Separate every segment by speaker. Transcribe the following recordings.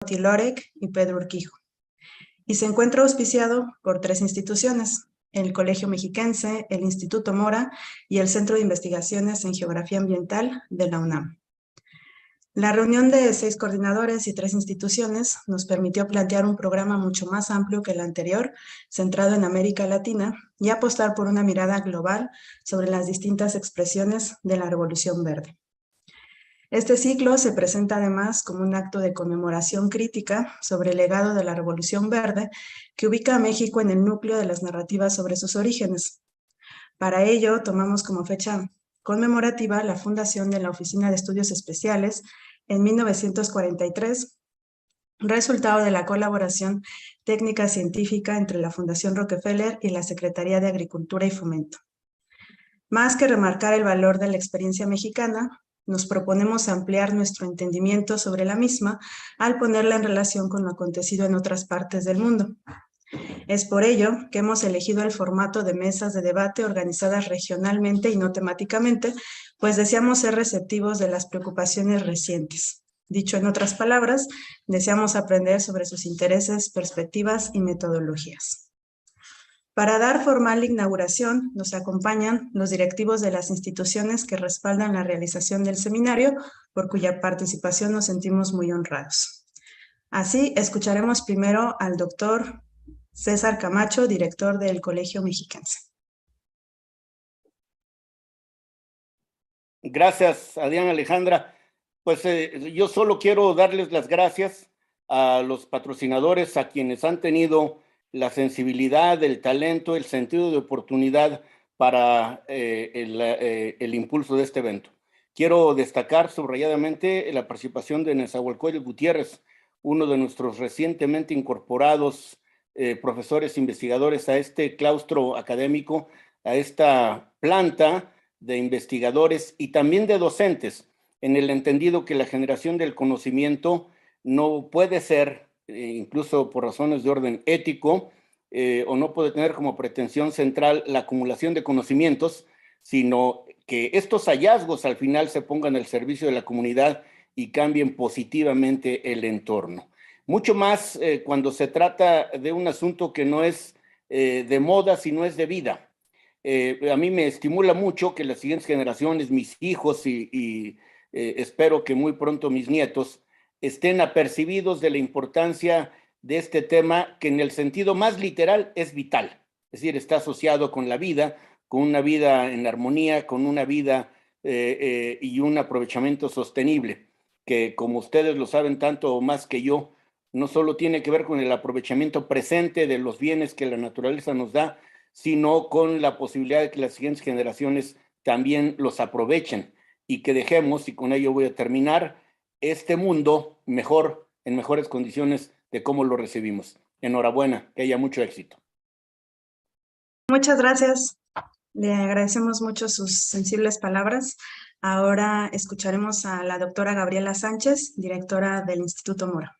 Speaker 1: Lorek y Pedro Urquijo, y se encuentra auspiciado por 3 instituciones: el Colegio Mexiquense, el Instituto Mora y el Centro de Investigaciones en Geografía Ambiental de la UNAM. La reunión de 6 coordinadores y 3 instituciones nos permitió plantear un programa mucho más amplio que el anterior, centrado en América Latina, y apostar por una mirada global sobre las distintas expresiones de la Revolución Verde. Este ciclo se presenta además como un acto de conmemoración crítica sobre el legado de la Revolución Verde, que ubica a México en el núcleo de las narrativas sobre sus orígenes. Para ello, tomamos como fecha conmemorativa la fundación de la Oficina de Estudios Especiales en 1943, resultado de la colaboración técnica científica entre la Fundación Rockefeller y la Secretaría de Agricultura y Fomento. Más que remarcar el valor de la experiencia mexicana, nos proponemos ampliar nuestro entendimiento sobre la misma al ponerla en relación con lo acontecido en otras partes del mundo. Es por ello que hemos elegido el formato de mesas de debate organizadas regionalmente y no temáticamente, pues deseamos ser receptivos de las preocupaciones recientes. Dicho en otras palabras, deseamos aprender sobre sus intereses, perspectivas y metodologías. Para dar formal inauguración, nos acompañan los directivos de las instituciones que respaldan la realización del seminario, por cuya participación nos sentimos muy honrados. Así, escucharemos primero al doctor César Camacho, director del Colegio Mexiquense.
Speaker 2: Gracias, Adriana Alejandra. Pues yo solo quiero darles las gracias a los patrocinadores, a quienes han tenido la sensibilidad, el talento, el sentido de oportunidad para el impulso de este evento. Quiero destacar subrayadamente la participación de Netzahualcóyotl Gutiérrez, uno de nuestros recientemente incorporados profesores investigadores a este claustro académico, a esta planta de investigadores y también de docentes, en el entendido que la generación del conocimiento no puede ser, incluso por razones de orden ético, o no puede tener como pretensión central la acumulación de conocimientos, sino que estos hallazgos al final se pongan al servicio de la comunidad y cambien positivamente el entorno. Mucho más cuando se trata de un asunto que no es de moda, sino es de vida. A mí me estimula mucho que las siguientes generaciones, mis hijos y espero que muy pronto mis nietos, estén apercibidos de la importancia de este tema, que en el sentido más literal es vital. Es decir, está asociado con la vida, con una vida en armonía, con una vida y un aprovechamiento sostenible, que como ustedes lo saben tanto o más que yo, no solo tiene que ver con el aprovechamiento presente de los bienes que la naturaleza nos da, sino con la posibilidad de que las siguientes generaciones también los aprovechen y que dejemos, y con ello voy a terminar, este mundo mejor, en mejores condiciones de cómo lo recibimos. Enhorabuena, que haya mucho éxito.
Speaker 1: Muchas gracias. Le agradecemos mucho sus sensibles palabras. Ahora escucharemos a la doctora Gabriela Sánchez, directora del Instituto Mora.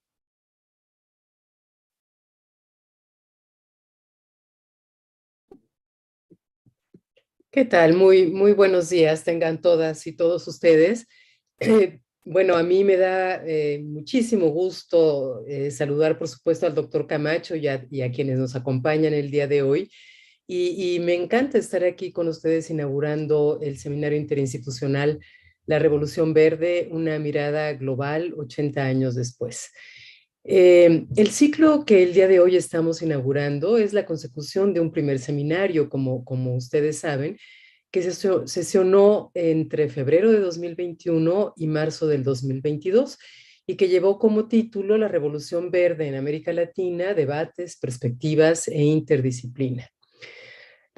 Speaker 3: ¿Qué tal? Muy buenos días tengan todas y todos ustedes. Bueno, a mí me da muchísimo gusto saludar, por supuesto, al doctor Camacho y a quienes nos acompañan el día de hoy. Y me encanta estar aquí con ustedes inaugurando el seminario interinstitucional La Revolución Verde, una mirada global 80 años después. El ciclo que el día de hoy estamos inaugurando es la consecución de un primer seminario, como ustedes saben, que se sesionó entre febrero de 2021 y marzo del 2022 y que llevó como título La Revolución Verde en América Latina, debates, perspectivas e interdisciplina.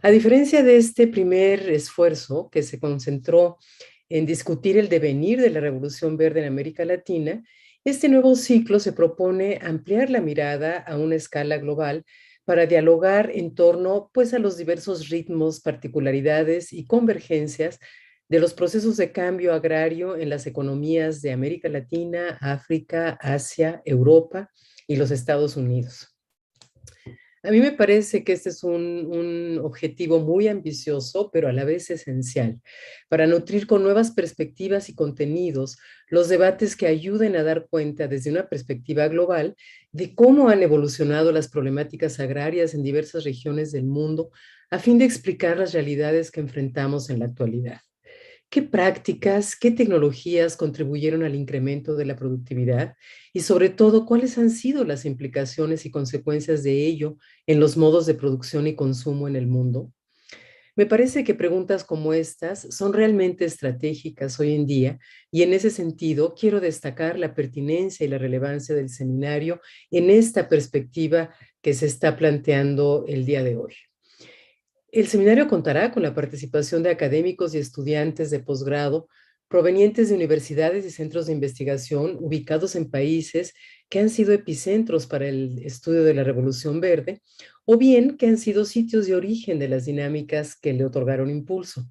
Speaker 3: A diferencia de este primer esfuerzo que se concentró en discutir el devenir de la Revolución Verde en América Latina, este nuevo ciclo se propone ampliar la mirada a una escala global para dialogar en torno, pues, a los diversos ritmos, particularidades y convergencias de los procesos de cambio agrario en las economías de América Latina, África, Asia, Europa y los Estados Unidos. A mí me parece que este es un objetivo muy ambicioso, pero a la vez esencial, para nutrir con nuevas perspectivas y contenidos los debates que ayuden a dar cuenta desde una perspectiva global de cómo han evolucionado las problemáticas agrarias en diversas regiones del mundo, a fin de explicar las realidades que enfrentamos en la actualidad. ¿Qué prácticas, qué tecnologías contribuyeron al incremento de la productividad? Y sobre todo, ¿cuáles han sido las implicaciones y consecuencias de ello en los modos de producción y consumo en el mundo? Me parece que preguntas como estas son realmente estratégicas hoy en día y en ese sentido quiero destacar la pertinencia y la relevancia del seminario en esta perspectiva que se está planteando el día de hoy. El seminario contará con la participación de académicos y estudiantes de posgrado provenientes de universidades y centros de investigación ubicados en países que han sido epicentros para el estudio de la Revolución Verde o bien que han sido sitios de origen de las dinámicas que le otorgaron impulso.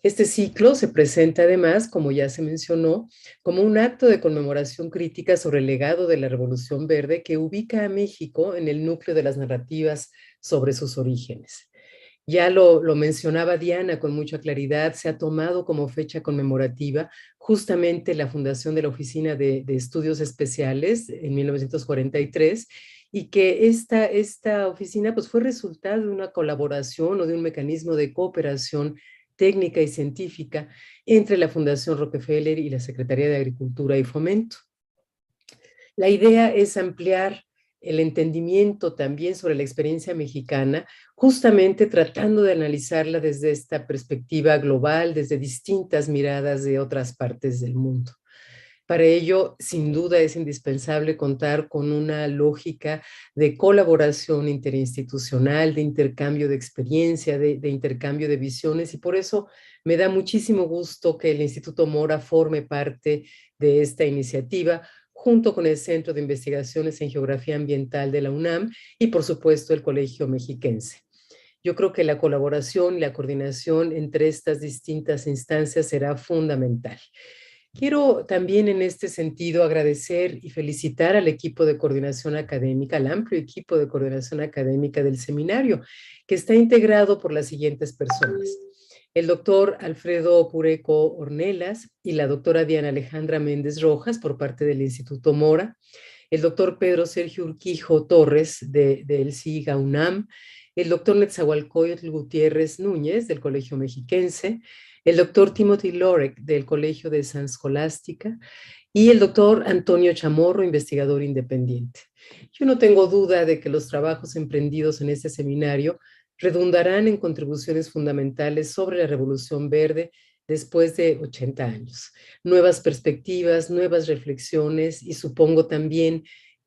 Speaker 3: Este ciclo se presenta además, como ya se mencionó, como un acto de conmemoración crítica sobre el legado de la Revolución Verde que ubica a México en el núcleo de las narrativas sobre sus orígenes. Ya lo mencionaba Diana con mucha claridad, se ha tomado como fecha conmemorativa justamente la fundación de la Oficina de Estudios Especiales en 1943 y que esta oficina pues, fue resultado de una colaboración o de un mecanismo de cooperación técnica y científica entre la Fundación Rockefeller y la Secretaría de Agricultura y Fomento. La idea es ampliar el entendimiento también sobre la experiencia mexicana, justamente tratando de analizarla desde esta perspectiva global, desde distintas miradas de otras partes del mundo. Para ello, sin duda, es indispensable contar con una lógica de colaboración interinstitucional, de intercambio de experiencia, de intercambio de visiones, y por eso me da muchísimo gusto que el Instituto Mora forme parte de esta iniciativa, junto con el Centro de Investigaciones en Geografía Ambiental de la UNAM y, por supuesto, el Colegio Mexiquense. Yo creo que la colaboración y la coordinación entre estas distintas instancias será fundamental. Quiero también en este sentido agradecer y felicitar al equipo de coordinación académica, al amplio equipo de coordinación académica del seminario, que está integrado por las siguientes personas. El doctor Alfredo Pureco Ornelas y la doctora Diana Alejandra Méndez Rojas por parte del Instituto Mora, el doctor Pedro Sergio Urquijo Torres del CIGA UNAM, el doctor Netzahualcóyotl Gutiérrez Núñez del Colegio Mexiquense, el doctor Timothy Lorek del Colegio de Scholastica y el doctor Antonio Chamorro, investigador independiente. Yo no tengo duda de que los trabajos emprendidos en este seminario redundarán en contribuciones fundamentales sobre la Revolución Verde después de 80 años. Nuevas perspectivas, nuevas reflexiones y supongo también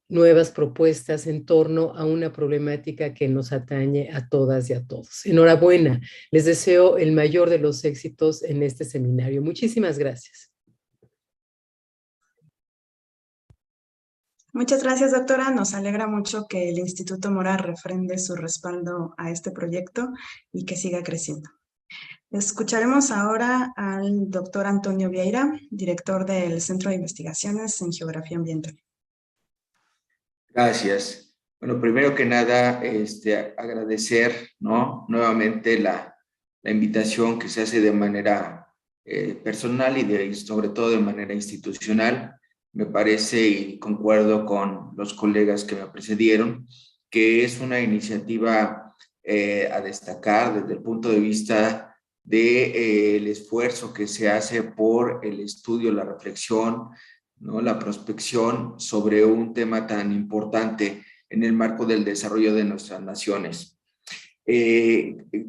Speaker 3: nuevas propuestas en torno a una problemática que nos atañe a todas y a todos. Enhorabuena, les deseo el mayor de los éxitos en este seminario. Muchísimas gracias.
Speaker 1: Muchas gracias, doctora. Nos alegra mucho que el Instituto Mora refrende su respaldo a este proyecto y que siga creciendo. Escucharemos ahora al doctor Antonio Vieira, director del Centro de Investigaciones en Geografía Ambiental.
Speaker 4: Gracias. Bueno, primero que nada, agradecer, ¿no?, nuevamente la invitación que se hace de manera personal y sobre todo de manera institucional. Me parece y concuerdo con los colegas que me precedieron, que es una iniciativa a destacar desde el punto de vista del esfuerzo que se hace por el estudio, la reflexión, ¿no?, la prospección sobre un tema tan importante en el marco del desarrollo de nuestras naciones.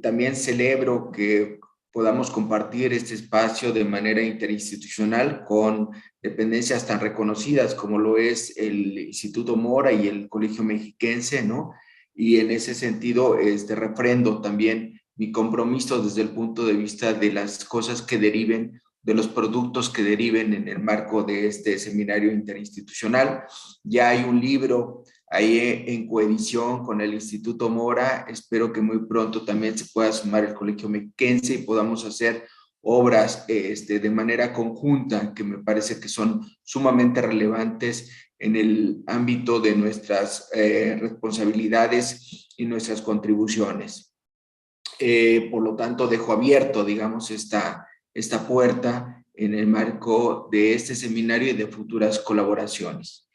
Speaker 4: También celebro que podamos compartir este espacio de manera interinstitucional con dependencias tan reconocidas como lo es el Instituto Mora y el Colegio Mexiquense, ¿no? Y en ese sentido, refrendo también mi compromiso desde el punto de vista de las cosas que deriven, de los productos que deriven en el marco de este seminario interinstitucional. Ya hay un libro ahí en coedición con el Instituto Mora. Espero que muy pronto también se pueda sumar el Colegio Mexiquense y podamos hacer obras de manera conjunta que me parece que son sumamente relevantes en el ámbito de nuestras responsabilidades y nuestras contribuciones. Por lo tanto, dejo abierto, digamos, esta puerta en el marco de este seminario y de futuras colaboraciones.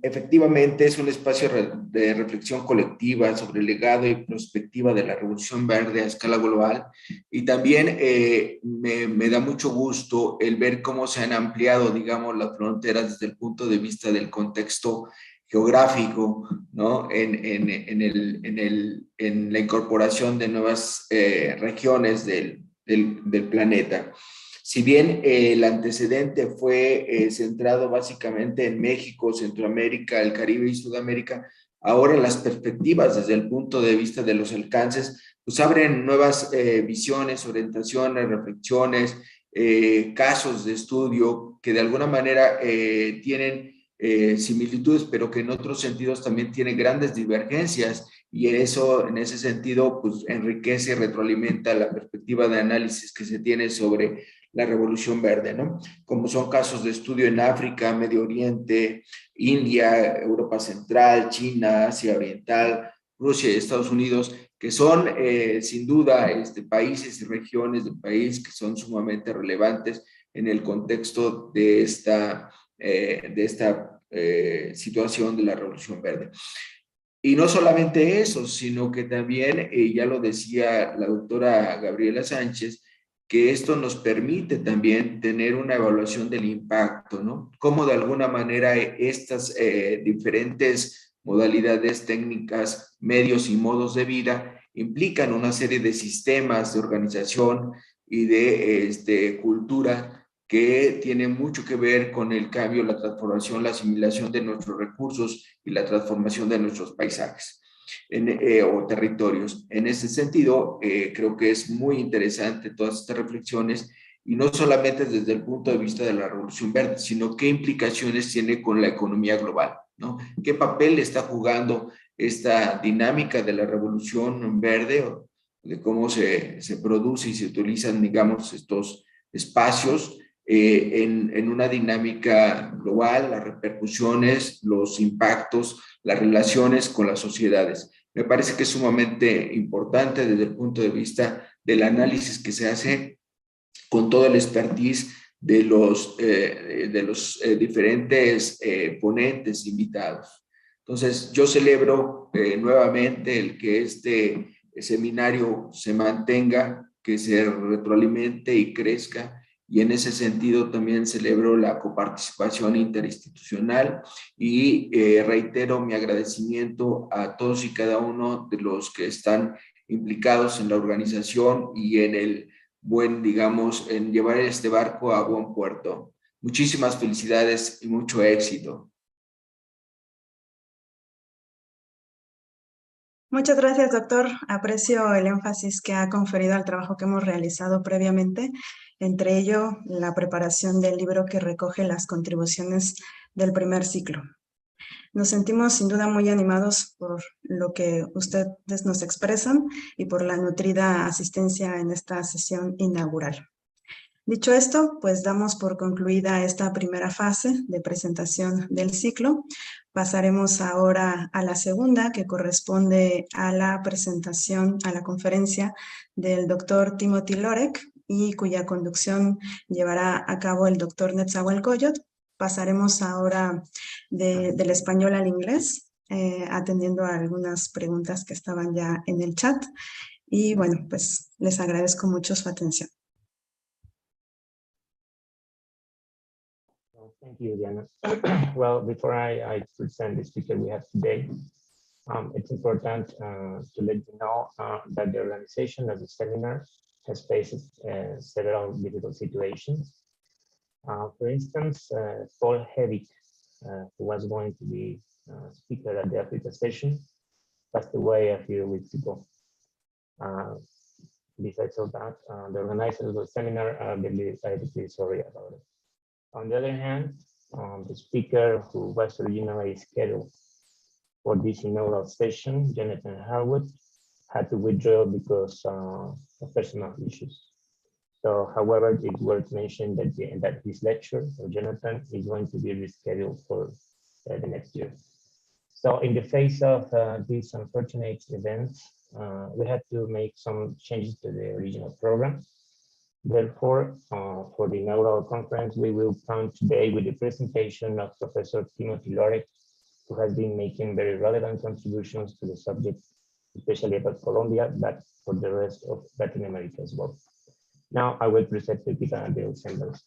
Speaker 4: Efectivamente, es un espacio de reflexión colectiva sobre el legado y perspectiva de la Revolución Verde a escala global, y también me da mucho gusto el ver cómo se han ampliado, digamos, las fronteras desde el punto de vista del contexto geográfico, ¿no? En la incorporación de nuevas regiones del planeta. Si bien el antecedente fue centrado básicamente en México, Centroamérica, el Caribe y Sudamérica, ahora las perspectivas desde el punto de vista de los alcances, pues abren nuevas visiones, orientaciones, reflexiones, casos de estudio que de alguna manera tienen similitudes, pero que en otros sentidos también tienen grandes divergencias, y eso, en ese sentido, pues enriquece y retroalimenta la perspectiva de análisis que se tiene sobre la Revolución Verde, ¿no? Como son casos de estudio en África, Medio Oriente, India, Europa Central, China, Asia Oriental, Rusia y Estados Unidos, que son sin duda países y regiones del país que son sumamente relevantes en el contexto de esta situación de la Revolución Verde. Y no solamente eso, sino que también, ya lo decía la doctora Gabriela Sánchez, que esto nos permite también tener una evaluación del impacto, ¿no? Cómo de alguna manera estas diferentes modalidades técnicas, medios y modos de vida implican una serie de sistemas de organización y de cultura que tiene mucho que ver con el cambio, la transformación, la asimilación de nuestros recursos y la transformación de nuestros paisajes o territorios. En ese sentido, creo que es muy interesante todas estas reflexiones, y no solamente desde el punto de vista de la Revolución Verde, sino qué implicaciones tiene con la economía global, ¿no? ¿Qué papel está jugando esta dinámica de la Revolución Verde, o de cómo se produce y se utilizan, digamos, estos espacios en una dinámica global, las repercusiones, los impactos, las relaciones con las sociedades? Me parece que es sumamente importante desde el punto de vista del análisis que se hace con todo el expertise de los diferentes ponentes invitados. Entonces, yo celebro nuevamente el que este seminario se mantenga, que se retroalimente y crezca, y en ese sentido también celebro la coparticipación interinstitucional y reitero mi agradecimiento a todos y cada uno de los que están implicados en la organización y en el digamos, en llevar este barco a buen puerto. Muchísimas felicidades y mucho éxito.
Speaker 1: Muchas gracias, doctor. Aprecio el énfasis que ha conferido al trabajo que hemos realizado previamente, entre ello la preparación del libro que recoge las contribuciones del primer ciclo. Nos sentimos sin duda muy animados por lo que ustedes nos expresan y por la nutrida asistencia en esta sesión inaugural. Dicho esto, pues damos por concluida esta primera fase de presentación del ciclo. Pasaremos ahora a la segunda, que corresponde a la presentación, a la conferencia del doctor Timothy Lorek, y cuya conducción llevará a cabo el doctor Netzahualcóyotl. Pasaremos ahora del español al inglés, atendiendo a algunas preguntas que estaban ya en el chat. Y bueno, pues les agradezco mucho su atención.
Speaker 5: Thank you, Diana. Well, before I present the speaker we have today, it's important to let you know that the organization of the seminar has faced several difficult situations. For instance, Paul Hevitt, who was going to be speaker at the Africa session, passed away a few weeks ago. Besides all that, the organizers of the seminar are deeply sorry about it. On the other hand, the speaker who was originally scheduled for this inaugural session, Jonathan Harwood, had to withdraw because of personal issues. So, however, it's worth mentioning that his lecture, or Jonathan, is going to be rescheduled for the next year. So in the face of these unfortunate events, we had to make some changes to the original program. Therefore, for the inaugural conference, we will come today with the presentation of Professor Timothy Lorek, who has been making very relevant contributions to the subject, especially about Colombia, but for the rest of Latin America as well. Now I will present the members.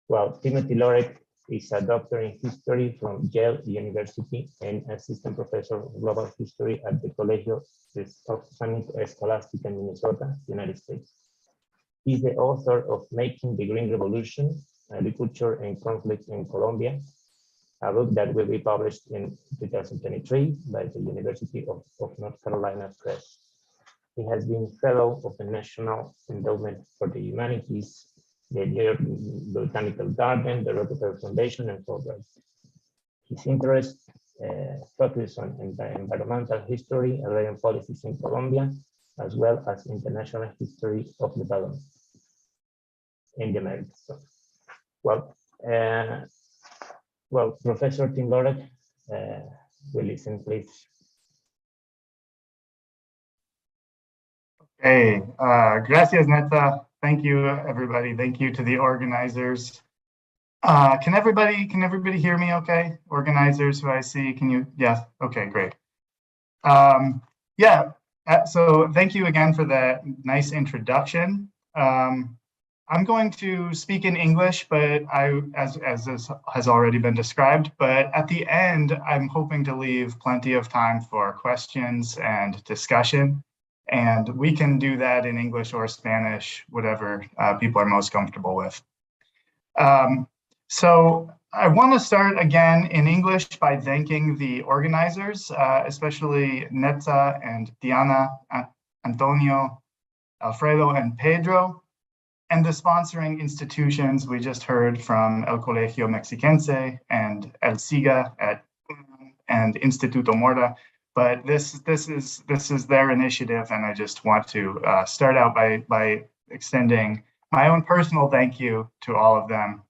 Speaker 5: Well, Timothy Lorek is a doctor in history from Yale University and assistant professor of global history at the Colegio Scholastica in Minnesota, United States. He's the author of Making the Green Revolution, Agriculture and Conflict in Colombia, a book that will be published in 2023 by the University of North Carolina Press. He has been fellow of the National Endowment for the Humanities, the New York Botanical Garden, the Rockefeller Foundation, and Fulbright. His interests focus on environmental history, agrarian policies in Colombia, as well as international history of development in the Americas. Well, Professor Tim Lorek, will listen, please.
Speaker 6: Hey, gracias, Netza. Thank you, everybody. Thank you to the organizers. Can everybody hear me okay? Organizers who I see, can you? Yes, okay, great. So thank you again for that nice introduction. I'm going to speak in English, but as has already been described, but at the end, I'm hoping to leave plenty of time for questions and discussion. And we can do that in English or Spanish, whatever people are most comfortable with. So I want to start again in English by thanking the organizers, especially Netza and Diana, Antonio, Alfredo, and Pedro, and the sponsoring institutions we just heard from El Colegio Mexiquense and El SIGA and Instituto Mora. But this is their initiative, and I just want to start out by extending my own personal thank you to all of them.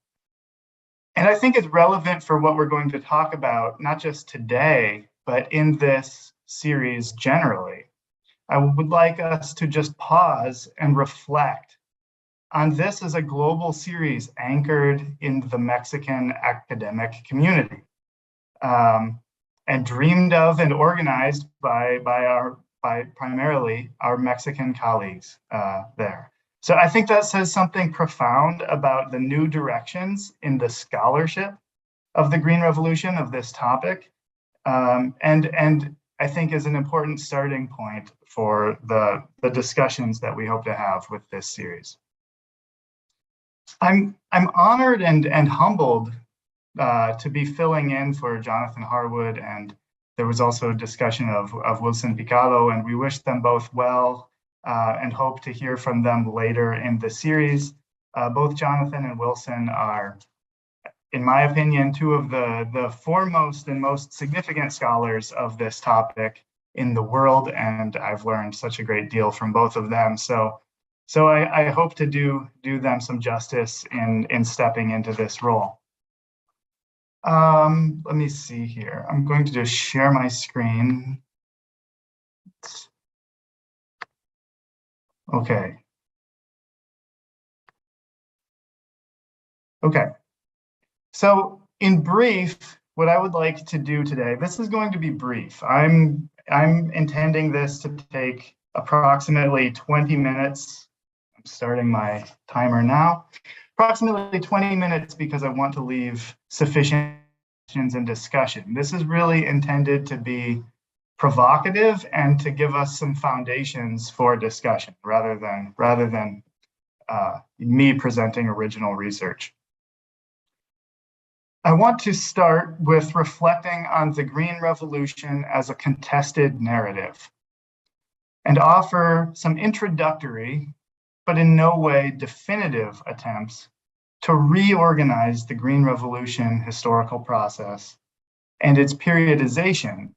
Speaker 6: And I think it's relevant for what we're going to talk about, not just today, but in this series generally. I would like us to just pause and reflect on this as a global series anchored in the Mexican academic community. And dreamed of and organized by primarily our Mexican colleagues there. So I think that says something profound about the new directions in the scholarship of the Green Revolution, of this topic, and I think is an important starting point for the discussions that we hope to have with this series. I'm honored and humbled to be filling in for Jonathan Harwood, and there was also a discussion of Wilson Picado, and we wish them both well and hope to hear from them later in the series. Both Jonathan and Wilson are, in my opinion, two of the foremost and most significant scholars of this topic in the world, and I've learned such a great deal from both of them. So I hope to do them some justice in stepping into this role. Let me see here. I'm going to just share my screen. Okay. So in brief, what I would like to do today, this is going to be brief. I'm intending this to take approximately 20 minutes. I'm starting my timer now. Approximately 20 minutes because I want to leave sufficient questions and discussion. This is really intended to be provocative and to give us some foundations for discussion rather than me presenting original research. I want to start with reflecting on the Green Revolution as a contested narrative and offer some introductory, but in no way definitive attempts to reorganize the Green Revolution historical process and its periodization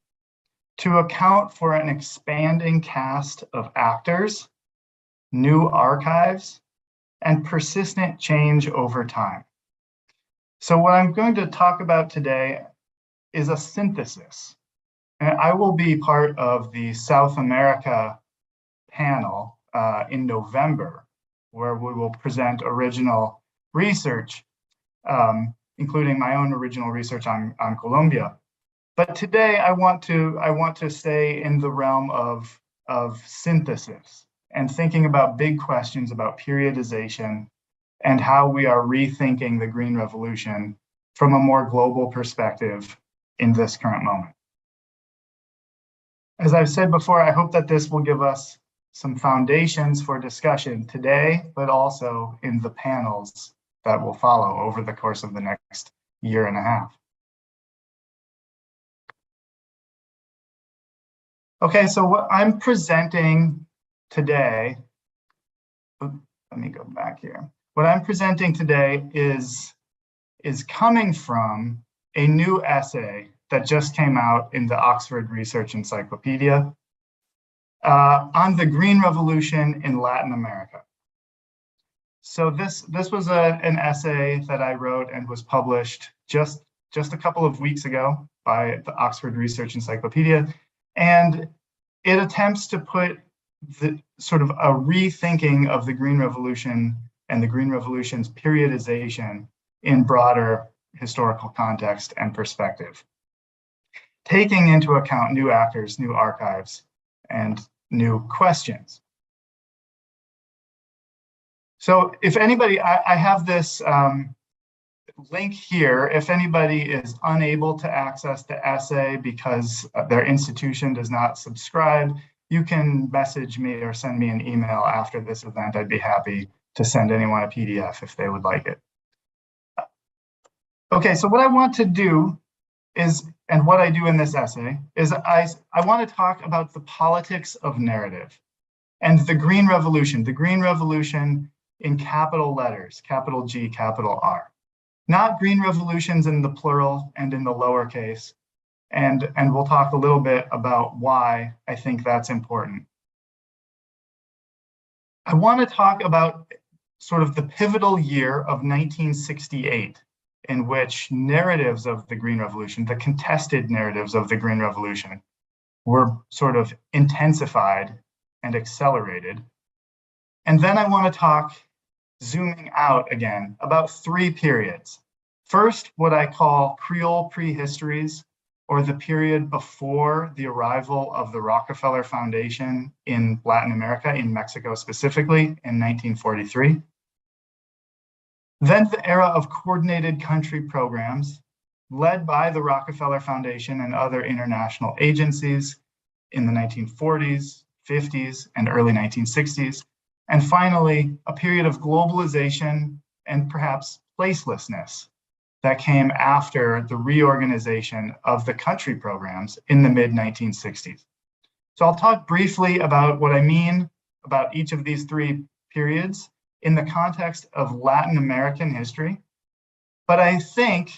Speaker 6: to account for an expanding cast of actors new archives, and persistent change over time. So what I'm going to talk about today is a synthesis. And I will be part of the South America panel in November, where we will present original research, including my own original research on Colombia. But today I want to stay in the realm of synthesis and thinking about big questions about periodization and how we are rethinking the Green Revolution from a more global perspective in this current moment. As I've said before, I hope that this will give us some foundations for discussion today, but also in the panels that will follow over the course of the next year and a half. Okay, so what I'm presenting today, let me go back here. What I'm presenting today is coming from a new essay that just came out in the Oxford Research Encyclopedia on the Green Revolution in Latin America. So this was an essay that I wrote and was published just a couple of weeks ago by the Oxford Research Encyclopedia. And it attempts to put the sort of a rethinking of the Green Revolution and the Green Revolution's periodization in broader historical context and perspective, taking into account new actors, new archives, and new questions. So if anybody, I have this link here. If anybody is unable to access the essay because their institution does not subscribe, you can message me or send me an email after this event. I'd be happy to send anyone a PDF if they would like it. Okay, so what I want to do is, and what I do in this essay, is I want to talk about the politics of narrative and the Green Revolution in capital letters, capital G, capital R. Not green revolutions in the plural and in the lowercase. And we'll talk a little bit about why I think that's important. I want to talk about sort of the pivotal year of 1968, in which narratives of the Green Revolution, the contested narratives of the Green Revolution, were sort of intensified and accelerated. And then I want to talk, zooming out again, about three periods. First, what I call Creole prehistories, or the period before the arrival of the Rockefeller Foundation in Latin America, in Mexico specifically, in 1943. Then the era of coordinated country programs led by the Rockefeller Foundation and other international agencies in the 1940s, 50s, and early 1960s. And finally, a period of globalization and perhaps placelessness that came after the reorganization of the country programs in the mid-1960s. So I'll talk briefly about what I mean about each of these three periods in the context of Latin American history. But I think,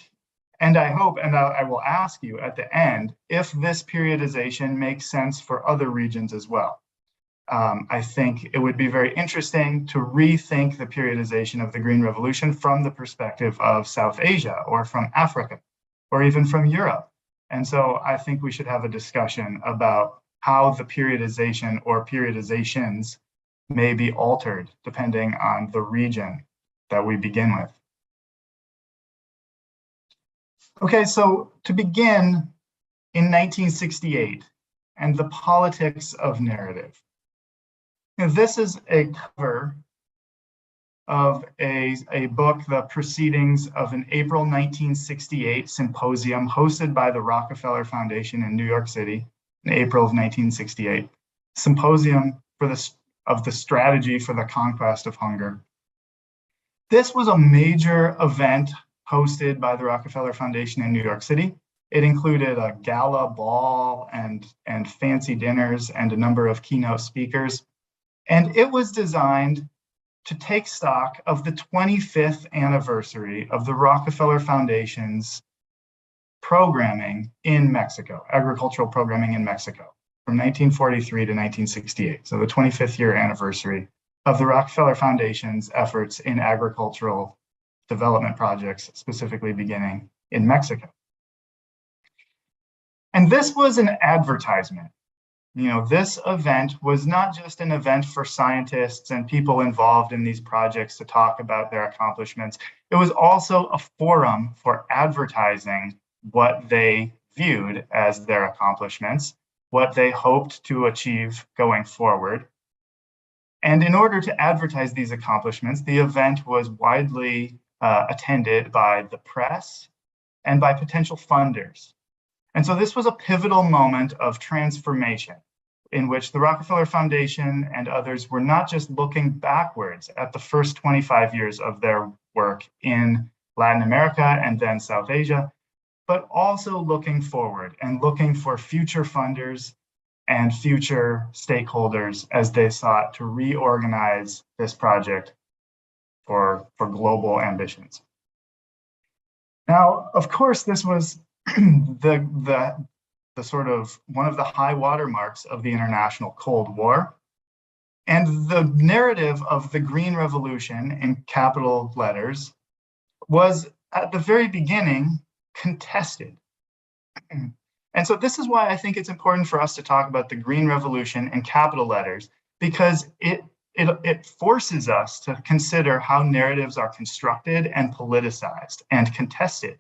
Speaker 6: and I hope, and I will ask you at the end, if this periodization makes sense for other regions as well. I think it would be very interesting to rethink the periodization of the Green Revolution from the perspective of South Asia or from Africa or even from Europe. And so I think we should have a discussion about how the periodization or periodizations may be altered depending on the region that we begin with. Okay, so to begin in 1968 and the politics of narrative. Now, this is a cover of a book, The Proceedings of an April 1968 Symposium hosted by the Rockefeller Foundation in New York City in April of 1968. Symposium of the Strategy for the Conquest of Hunger. This was a major event hosted by the Rockefeller Foundation in New York City. It included a gala ball and fancy dinners and a number of keynote speakers. And it was designed to take stock of the 25th anniversary of the Rockefeller Foundation's programming in Mexico, agricultural programming in Mexico, from 1943 to 1968. So the 25th year anniversary of the Rockefeller Foundation's efforts in agricultural development projects, specifically beginning in Mexico. And this was an advertisement. You know, this event was not just an event for scientists and people involved in these projects to talk about their accomplishments. It was also a forum for advertising what they viewed as their accomplishments, what they hoped to achieve going forward. And in order to advertise these accomplishments, the event was widely attended by the press and by potential funders. And so this was a pivotal moment of transformation in which the Rockefeller Foundation and others were not just looking backwards at the first 25 years of their work in Latin America and then South Asia, but also looking forward and looking for future funders and future stakeholders as they sought to reorganize this project for global ambitions. Now, of course, this was the sort of one of the high watermarks of the International Cold War. And the narrative of the Green Revolution in capital letters was at the very beginning contested. And so this is why I think it's important for us to talk about the Green Revolution in capital letters, because it forces us to consider how narratives are constructed and politicized and contested.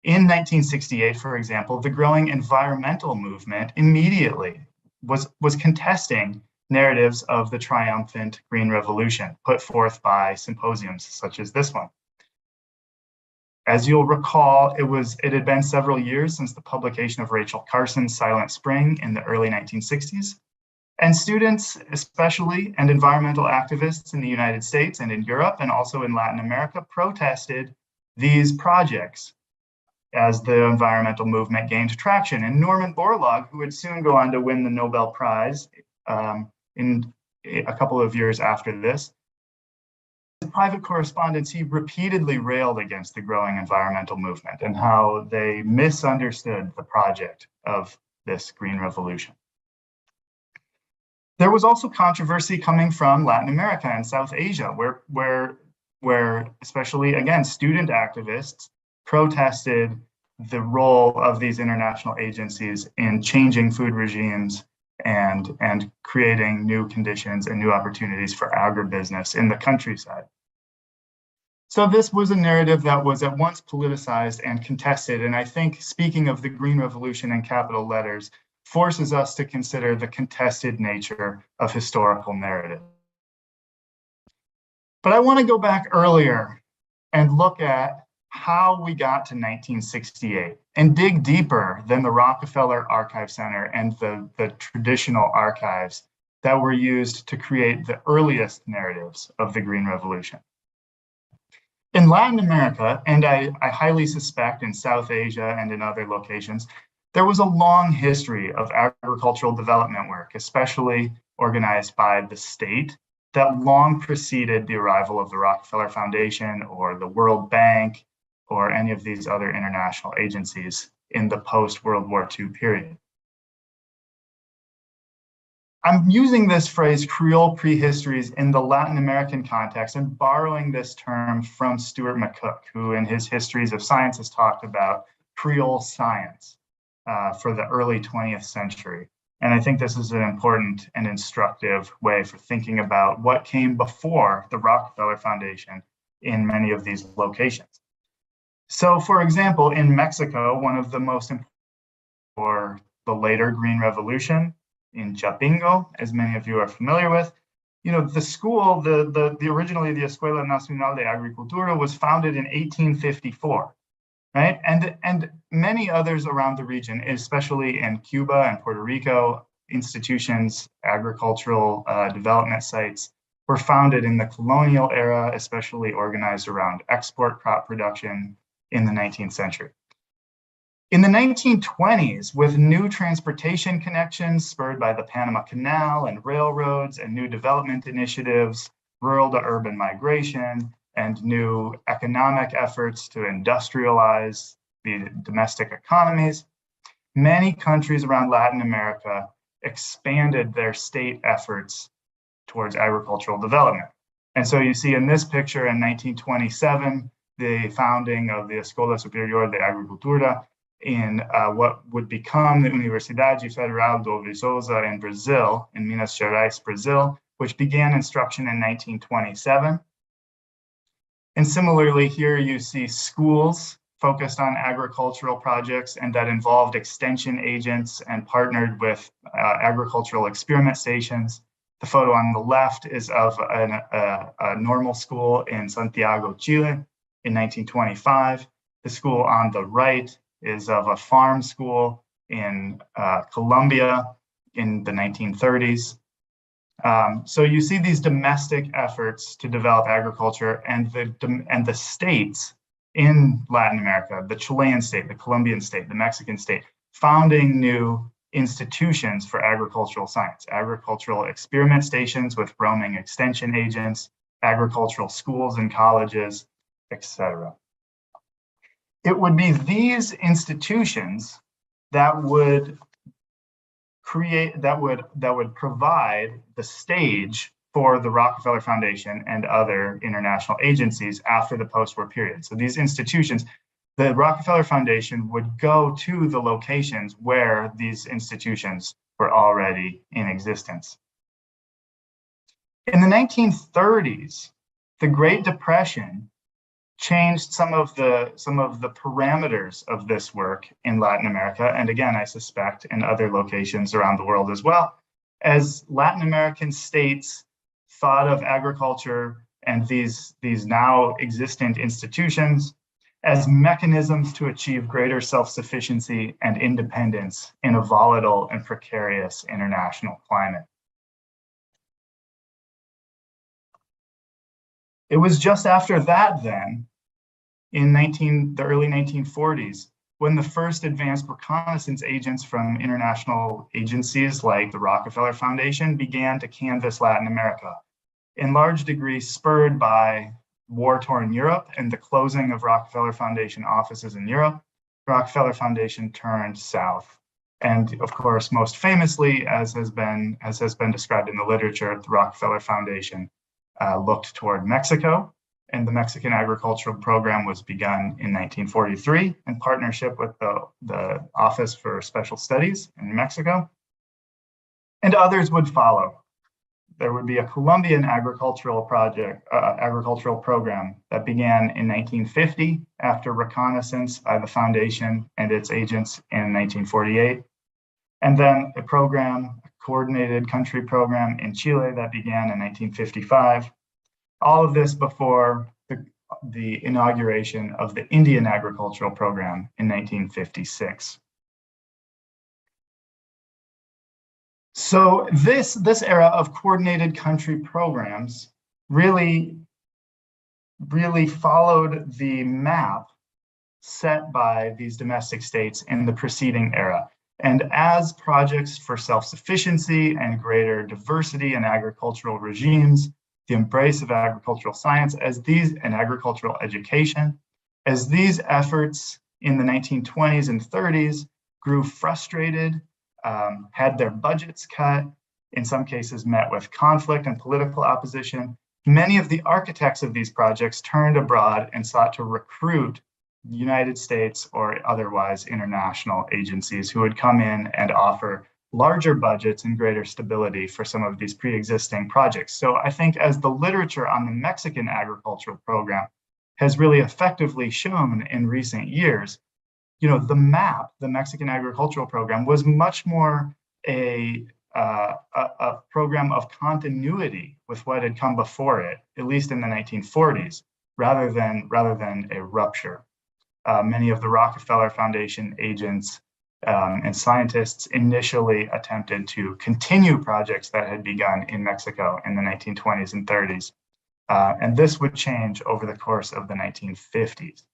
Speaker 6: In 1968, for example, the growing environmental movement immediately was contesting narratives of the triumphant Green Revolution put forth by symposiums such as this one. As you'll recall, it had been several years since the publication of Rachel Carson's Silent Spring in the early 1960s. And students, especially, and environmental activists in the United States and in Europe and also in Latin America protested these projects as the environmental movement gained traction. And Norman Borlaug, who would soon go on to win the Nobel Prize in a couple of years after this, in private correspondence, he repeatedly railed against the growing environmental movement and how they misunderstood the project of this Green Revolution. There was also controversy coming from Latin America and South Asia, where especially, again, student activists protested the role of these international agencies in changing food regimes and creating new conditions and new opportunities for agribusiness in the countryside. So this was a narrative that was at once politicized and contested. And I think, speaking of the Green Revolution in capital letters, forces us to consider the contested nature of historical narrative. But I want to go back earlier and look at how we got to 1968 and dig deeper than the Rockefeller Archive Center and the traditional archives that were used to create the earliest narratives of the Green Revolution. In Latin America, and I highly suspect in South Asia and in other locations, there was a long history of agricultural development work, especially organized by the state, that long preceded the arrival of the Rockefeller Foundation or the World Bank or any of these other international agencies in the post-World War II period. I'm using this phrase Creole prehistories in the Latin American context and borrowing this term from Stuart McCook, who in his Histories of Science has talked about Creole science for the early 20th century. And I think this is an important and instructive way for thinking about what came before the Rockefeller Foundation in many of these locations. So, for example, in Mexico, one of the most important for the later Green Revolution, in Chapingo, as many of you are familiar with, you know, the school, originally the Escuela Nacional de Agricultura was founded in 1854, right? And many others around the region, especially in Cuba and Puerto Rico, institutions, agricultural development sites were founded in the colonial era, especially organized around export crop production in the 19th century. In the 1920s, with new transportation connections spurred by the Panama Canal and railroads and new development initiatives, rural to urban migration, and new economic efforts to industrialize the domestic economies, many countries around Latin America expanded their state efforts towards agricultural development. And so you see in this picture in 1927, the founding of the Escola Superior de Agricultura in what would become the Universidade Federal do Viçosa in Brazil, in Minas Gerais, Brazil, which began instruction in 1927. And similarly, here you see schools focused on agricultural projects and that involved extension agents and partnered with agricultural experiment stations. The photo on the left is of a normal school in Santiago, Chile in 1925. The school on the right is of a farm school in Colombia in the 1930s. So you see these domestic efforts to develop agriculture and the states in Latin America, the Chilean state, the Colombian state, the Mexican state, founding new institutions for agricultural science, agricultural experiment stations with roaming extension agents, agricultural schools and colleges, etc. It would be these institutions that would create, that would provide the stage for the Rockefeller Foundation and other international agencies after the post-war period. So these institutions, the Rockefeller Foundation would go to the locations where these institutions were already in existence. In the 1930s, the Great Depression changed some of the parameters of this work in Latin America, and again, I suspect in other locations around the world as well, as Latin American states thought of agriculture and these now existent institutions as mechanisms to achieve greater self-sufficiency and independence in a volatile and precarious international climate. It was just after that then, in the early 1940s, when the first advanced reconnaissance agents from international agencies like the Rockefeller Foundation began to canvass Latin America, in large degree spurred by war-torn Europe and the closing of Rockefeller Foundation offices in Europe. Rockefeller Foundation turned south. And of course, most famously, as has been described in the literature, the Rockefeller Foundation looked toward Mexico, and the Mexican agricultural program was begun in 1943 in partnership with the Office for Special Studies in Mexico. And others would follow. There would be a Colombian agricultural program that began in 1950 after reconnaissance by the foundation and its agents in 1948. And then a coordinated country program in Chile that began in 1955. All of this before the inauguration of the Indian agricultural program in 1956. So this era of coordinated country programs really followed the map set by these domestic states in the preceding era. And as projects for self-sufficiency and greater diversity in agricultural regimes, the embrace of agricultural science and agricultural education, as these efforts in the 1920s and 30s grew frustrated, had their budgets cut, in some cases met with conflict and political opposition, many of the architects of these projects turned abroad and sought to recruit United States or otherwise international agencies who would come in and offer larger budgets and greater stability for some of these pre-existing projects. So I think as the literature on the Mexican agricultural program has really effectively shown in recent years, the map, the Mexican agricultural program, was much more a program of continuity with what had come before it, at least in the 1940s, rather than a rupture. Many of the Rockefeller Foundation agents and scientists initially attempted to continue projects that had begun in Mexico in the 1920s and 30s. And this would change over the course of the 1950s.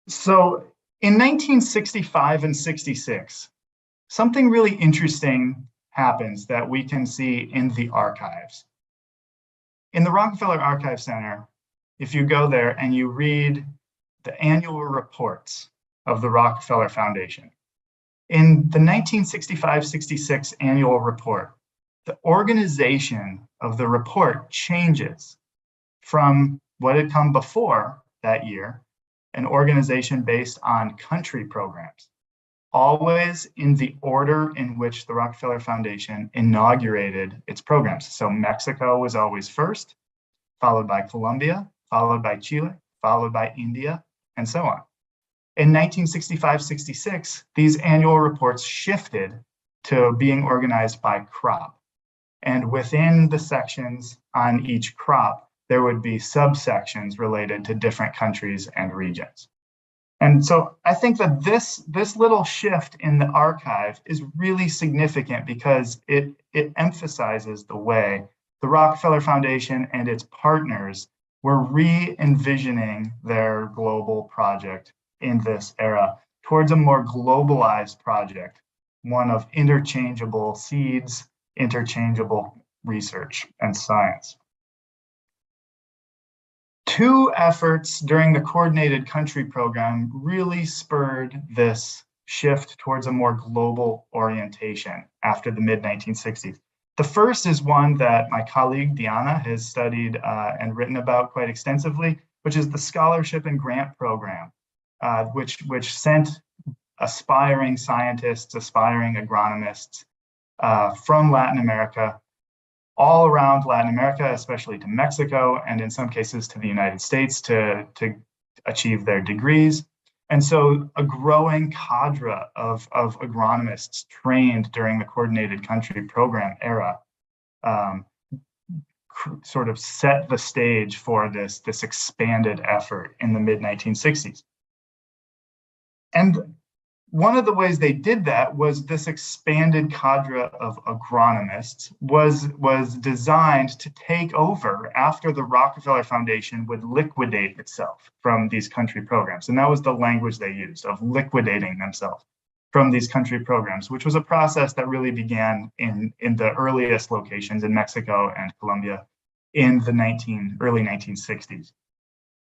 Speaker 6: So in 1965 and 66, something really interesting happens that we can see in the archives. In the Rockefeller Archive Center, if you go there and you read the annual reports of the Rockefeller Foundation, In the 1965-66 annual report, the organization of the report changes from what had come before that year, an organization based on country programs, always in the order in which the Rockefeller Foundation inaugurated its programs. So Mexico was always first, followed by Colombia, followed by Chile, followed by India, and so on. In 1965-66, these annual reports shifted to being organized by crop. And within the sections on each crop, there would be subsections related to different countries and regions. And so I think that this little shift in the archive is really significant because it emphasizes the way the Rockefeller Foundation and its partners were re-envisioning their global project in this era towards a more globalized project, one of interchangeable seeds, interchangeable research and science. Two efforts during the coordinated country program really spurred this shift towards a more global orientation after the mid-1960s. The first is one that my colleague Diana has studied and written about quite extensively, which is the scholarship and grant program, which sent aspiring scientists, aspiring agronomists from Latin America, all around Latin America, especially to Mexico, and in some cases to the United States to achieve their degrees. And so a growing cadre of agronomists trained during the coordinated country program era sort of set the stage for this expanded effort in the mid-1960s. And one of the ways they did that was this expanded cadre of agronomists was designed to take over after the Rockefeller Foundation would liquidate itself from these country programs. And that was the language they used, of liquidating themselves from these country programs, which was a process that really began in the earliest locations in Mexico and Colombia in the early 1960s.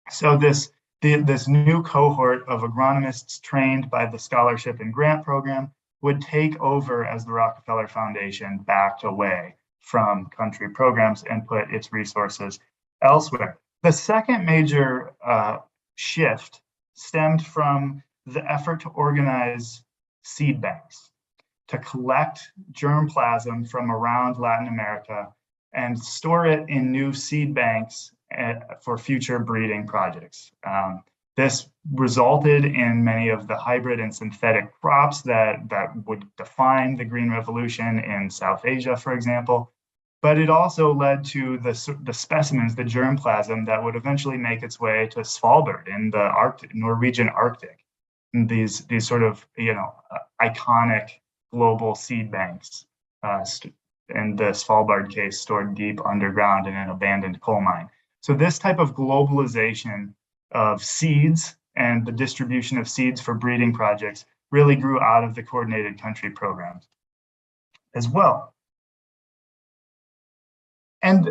Speaker 6: So this new cohort of agronomists trained by the scholarship and grant program would take over as the Rockefeller Foundation backed away from country programs and put its resources elsewhere. The second major shift stemmed from the effort to organize seed banks, to collect germplasm from around Latin America and store it in new seed banks for future breeding projects. This resulted in many of the hybrid and synthetic crops that would define the Green Revolution in South Asia, for example. But it also led to the specimens, the germplasm, that would eventually make its way to Svalbard in the Norwegian Arctic. And these sort of iconic global seed banks. In the Svalbard case, stored deep underground in an abandoned coal mine. So this type of globalization of seeds and the distribution of seeds for breeding projects really grew out of the coordinated country programs as well. And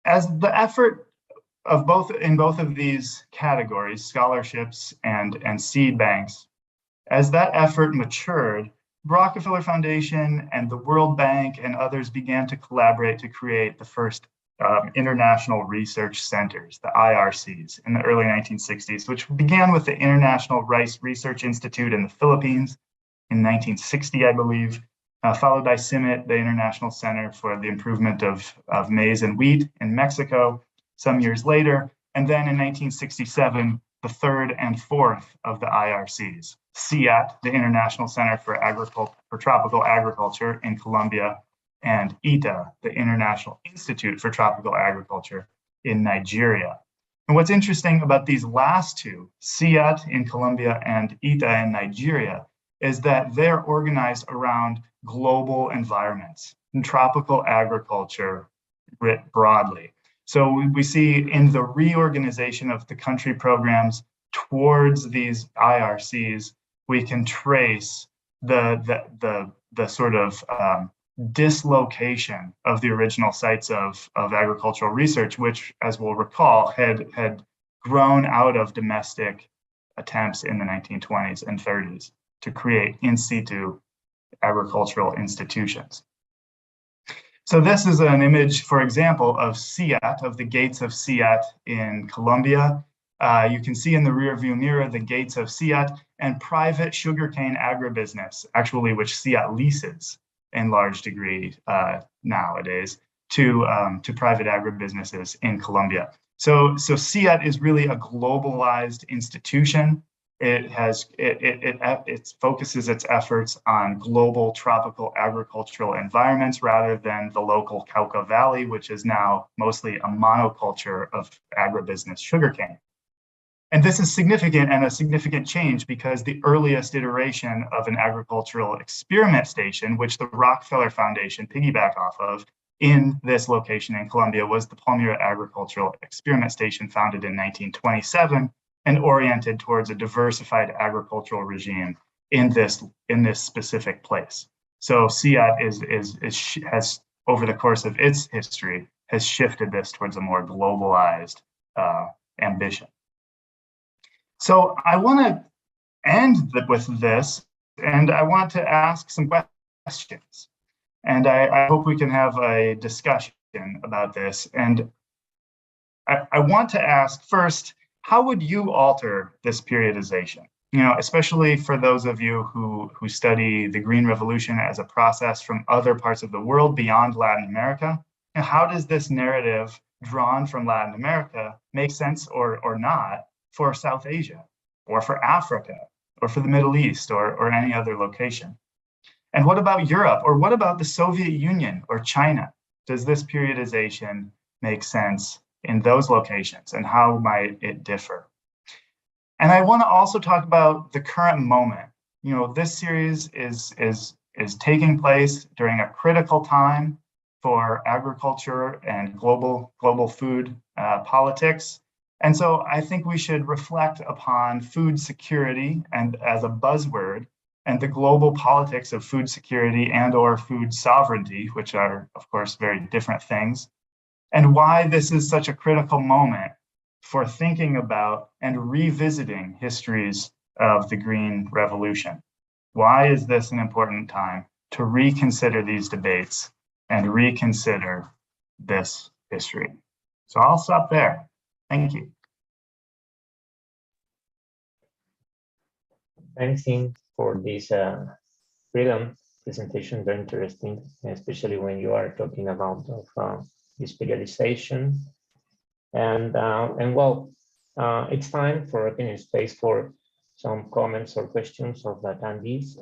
Speaker 6: as the effort of in both of these categories, scholarships and seed banks, as that effort matured, Rockefeller Foundation and the World Bank and others began to collaborate to create the first international research centers, the IRCs, in the early 1960s, which began with the International Rice Research Institute in the Philippines in 1960, I believe, followed by CIMMYT, the International Center for the Improvement of Maize and Wheat in Mexico, some years later, and then in 1967, the third and fourth of the IRCs, CIAT, the International Center for Tropical Agriculture in Colombia, and ITA, the International Institute for Tropical Agriculture in Nigeria. And what's interesting about these last two, CIAT in Colombia and ITA in Nigeria, is that they're organized around global environments and tropical agriculture writ broadly. So we see in the reorganization of the country programs towards these IRCs, we can trace the sort of dislocation of the original sites of agricultural research, which, as we'll recall, had grown out of domestic attempts in the 1920s and 30s to create in situ agricultural institutions. So this is an image, for example, of Siat, of the gates of Siat in Colombia. You can see in the rear view mirror the gates of Siat and private sugarcane agribusiness, actually which Siat leases in large degree nowadays to private agribusinesses in Colombia. So Siat is really a globalized institution. It focuses its efforts on global tropical agricultural environments rather than the local Cauca Valley, which is now mostly a monoculture of agribusiness sugarcane. And this is significant and a significant change because the earliest iteration of an agricultural experiment station, which the Rockefeller Foundation piggybacked off of in this location in Colombia, was the Palmyra Agricultural Experiment Station, founded in 1927 and oriented towards a diversified agricultural regime in this specific place. So Siat has, over the course of its history, has shifted this towards a more globalized ambition. So I want to end with this, and I want to ask some questions. And I hope we can have a discussion about this. And I want to ask first, how would you alter this periodization? You know, especially for those of you who study the Green Revolution as a process from other parts of the world beyond Latin America. And how does this narrative drawn from Latin America make sense or not for South Asia, or for Africa, or for the Middle East, or any other location? And what about Europe, or what about the Soviet Union or China? Does this periodization make sense in those locations, and how might it differ? And I want to also talk about the current moment. You know, this series is taking place during a critical time for agriculture and global food politics. And so I think we should reflect upon food security and as a buzzword, and the global politics of food security and or food sovereignty, which are, of course, very different things, and why this is such a critical moment for thinking about and revisiting histories of the Green Revolution. Why is this an important time to reconsider these debates and reconsider this history? So I'll stop there. Thank you.
Speaker 5: Thanks, Tim, for this freedom presentation. Very interesting, especially when you are talking about this periodization. And well, it's time for opening space for some comments or questions of the attendees.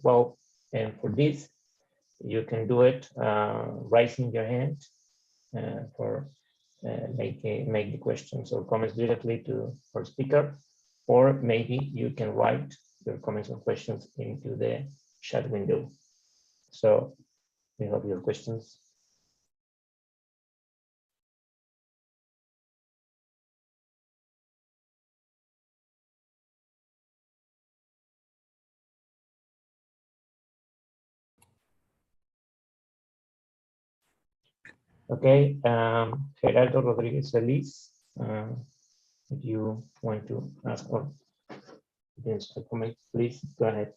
Speaker 5: Well, and for this, you can do it raising your hand for make the questions or comments directly to our speaker, or maybe you can write your comments or questions into the chat window. So we have your questions. Okay, Gerardo Rodriguez Feliz, if you want to ask or a comment, please go ahead.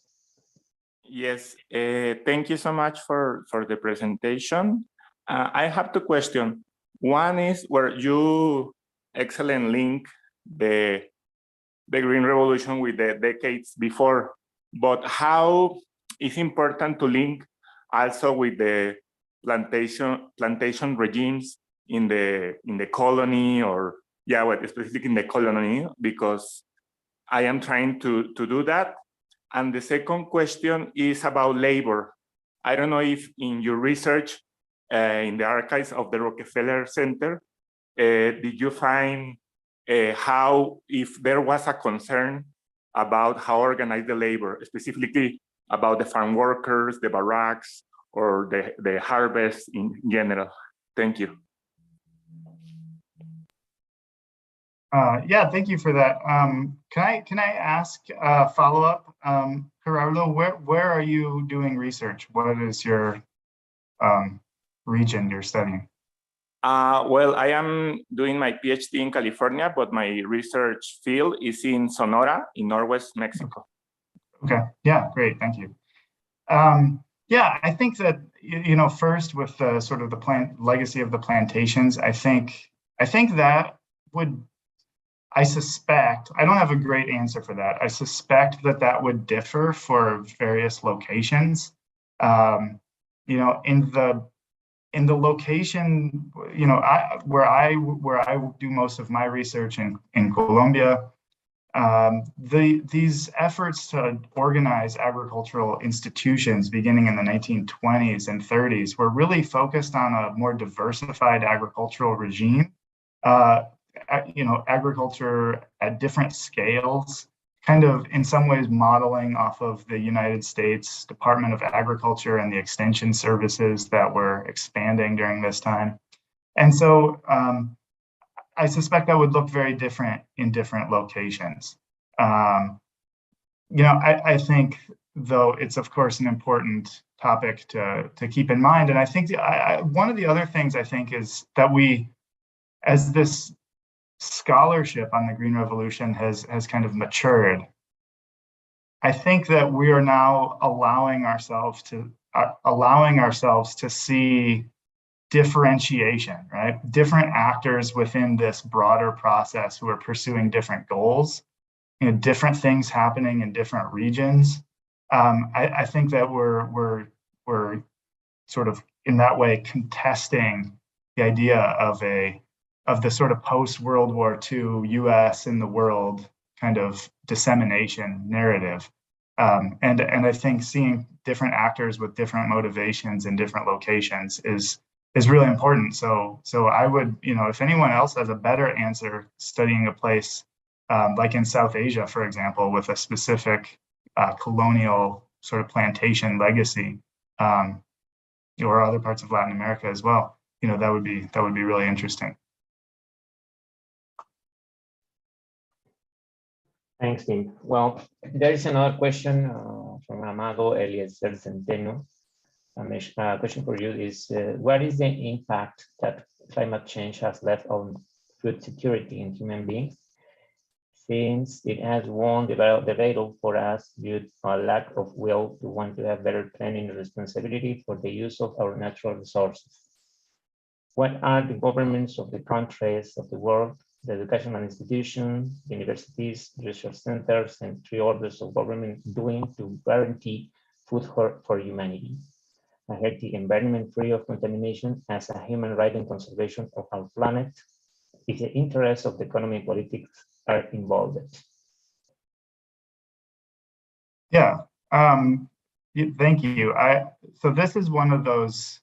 Speaker 7: Yes, thank you so much for the presentation. I have two questions. One is where you excellent link the Green Revolution with the decades before, but how is important to link also with the plantation regimes in the colony, or specifically in the colony, because I am trying to do that. And the second question is about labor. I don't know if in your research in the archives of the Rockefeller Center, did you find how, if there was a concern about how organized the labor, specifically about the farm workers, the barracks, or the harvest in general? Thank you.
Speaker 6: Yeah, thank you for that. Can I ask a follow-up? Gerardo, where are you doing research? What is your region you're studying?
Speaker 7: Well, I am doing my PhD in California, but my research field is in Sonora, in Northwest Mexico.
Speaker 6: Okay, yeah, great, thank you. Yeah, I think that, first with the sort of the legacy of the plantations, I think that would, I suspect, I don't have a great answer for that. I suspect that would differ for various locations. In the location, where I do most of my research in Colombia, these efforts to organize agricultural institutions beginning in the 1920s and 30s were really focused on a more diversified agricultural regime. Agriculture at different scales, kind of in some ways modeling off of the United States Department of Agriculture and the extension services that were expanding during this time. And so I suspect that would look very different in different locations. I think, though, it's of course an important topic to keep in mind. And I think one of the other things I think is that we, as this scholarship on the Green Revolution has kind of matured, I think that we are now allowing ourselves to see differentiation, right? Different actors within this broader process who are pursuing different goals, different things happening in different regions. I think that we're sort of in that way contesting the idea of the sort of post-World War II US in the world kind of dissemination narrative. And I think seeing different actors with different motivations in different locations is really important. So I would, if anyone else has a better answer studying a place like in South Asia, for example, with a specific colonial sort of plantation legacy, or other parts of Latin America as well, that would be really interesting.
Speaker 5: Thanks, Tim. Well, there is another question from Amado Eliezer Centeno. A question for you is, what is the impact that climate change has left on food security in human beings, since it has won the battle for us due to a lack of will to want to have better planning and responsibility for the use of our natural resources? What are the governments of the countries of the world, the educational institutions, universities, research centers, and three orders of government doing to guarantee food for humanity? A healthy environment free of contamination as a human right and conservation of our planet, if the interests of the economy and politics are involved.
Speaker 6: Yeah, thank you. So this is one of those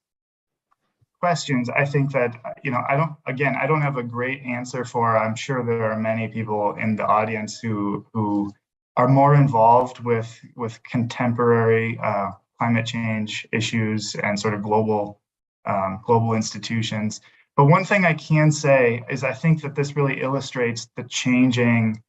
Speaker 6: questions I think that, I don't have a great answer for. I'm sure there are many people in the audience who are more involved with contemporary climate change issues and sort of global institutions. But one thing I can say is I think that this really illustrates the changing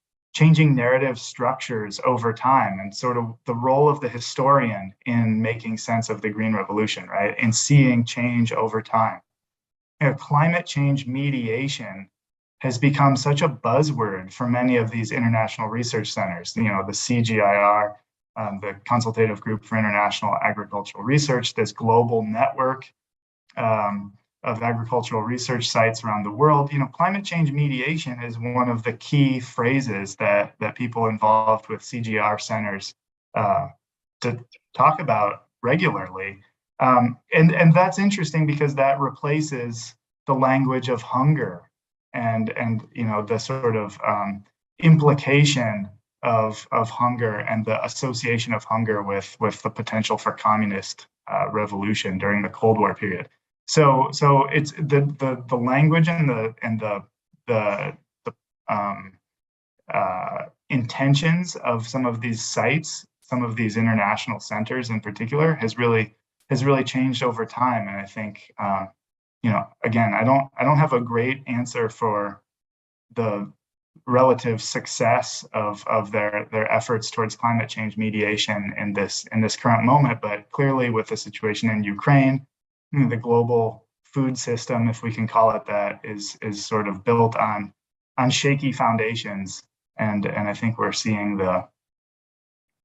Speaker 6: narrative structures over time and sort of the role of the historian in making sense of the Green Revolution, right? In seeing change over time. Climate change mediation has become such a buzzword for many of these international research centers, the CGIR, the Consultative Group for International Agricultural Research, this global network of agricultural research sites around the world. Climate change mediation is one of the key phrases that people involved with CGIAR centers to talk about regularly. And that's interesting because that replaces the language of hunger and the sort of implication of hunger and the association of hunger with the potential for communist revolution during the Cold War period. So it's the language and the intentions of some of these sites, some of these international centers in particular, has really changed over time. And I think again, I don't have a great answer for the relative success of their efforts towards climate change mediation in this current moment, but clearly with the situation in Ukraine, the global food system, if we can call it that, is sort of built on shaky foundations, and I think we're seeing the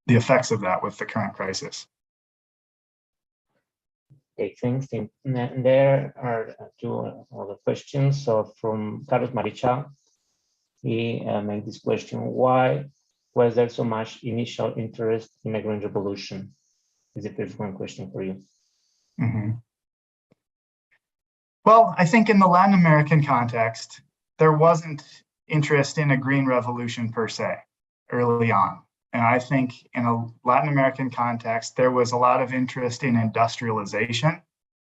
Speaker 6: the effects of that with the current crisis.
Speaker 5: Okay, thanks, Tim. There are two other questions. So from Carlos Marichal, he made this question: why was there so much initial interest in the Green Revolution? Is the first one question for you.
Speaker 6: Mm-hmm. Well, I think in the Latin American context, there wasn't interest in a green revolution per se early on. And I think in a Latin American context, there was a lot of interest in industrialization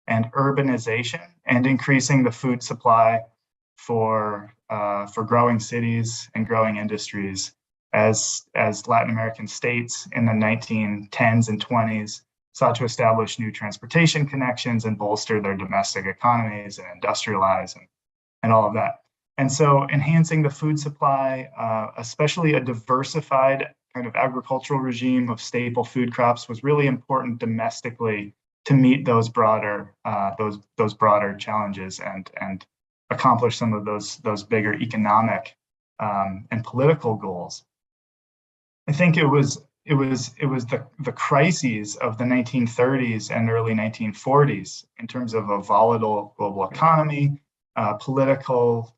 Speaker 6: and urbanization and increasing the food supply for growing cities and growing industries as Latin American states in the 1910s and 20s sought to establish new transportation connections and bolster their domestic economies and industrialize and all of that. And so enhancing the food supply, especially a diversified kind of agricultural regime of staple food crops, was really important domestically to meet those broader challenges and accomplish some of those bigger economic and political goals. I think it was the crises of the 1930s and early 1940s in terms of a volatile global economy, political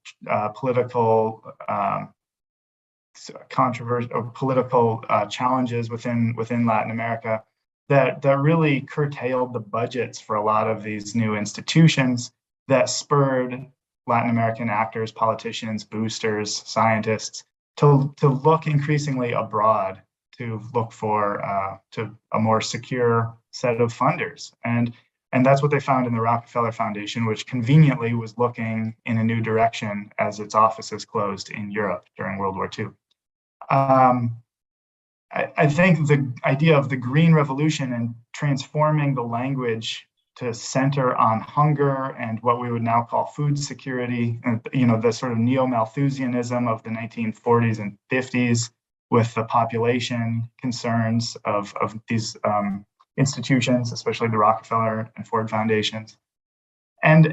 Speaker 6: controversy or political challenges within Latin America that really curtailed the budgets for a lot of these new institutions that spurred Latin American actors, politicians, boosters, scientists to look increasingly abroad, to look for to a more secure set of funders. And that's what they found in the Rockefeller Foundation, which conveniently was looking in a new direction as its offices closed in Europe during World War II. I think the idea of the Green Revolution and transforming the language to center on hunger and what we would now call food security, and the sort of neo-Malthusianism of the 1940s and 50s with the population concerns of these institutions, especially the Rockefeller and Ford Foundations, and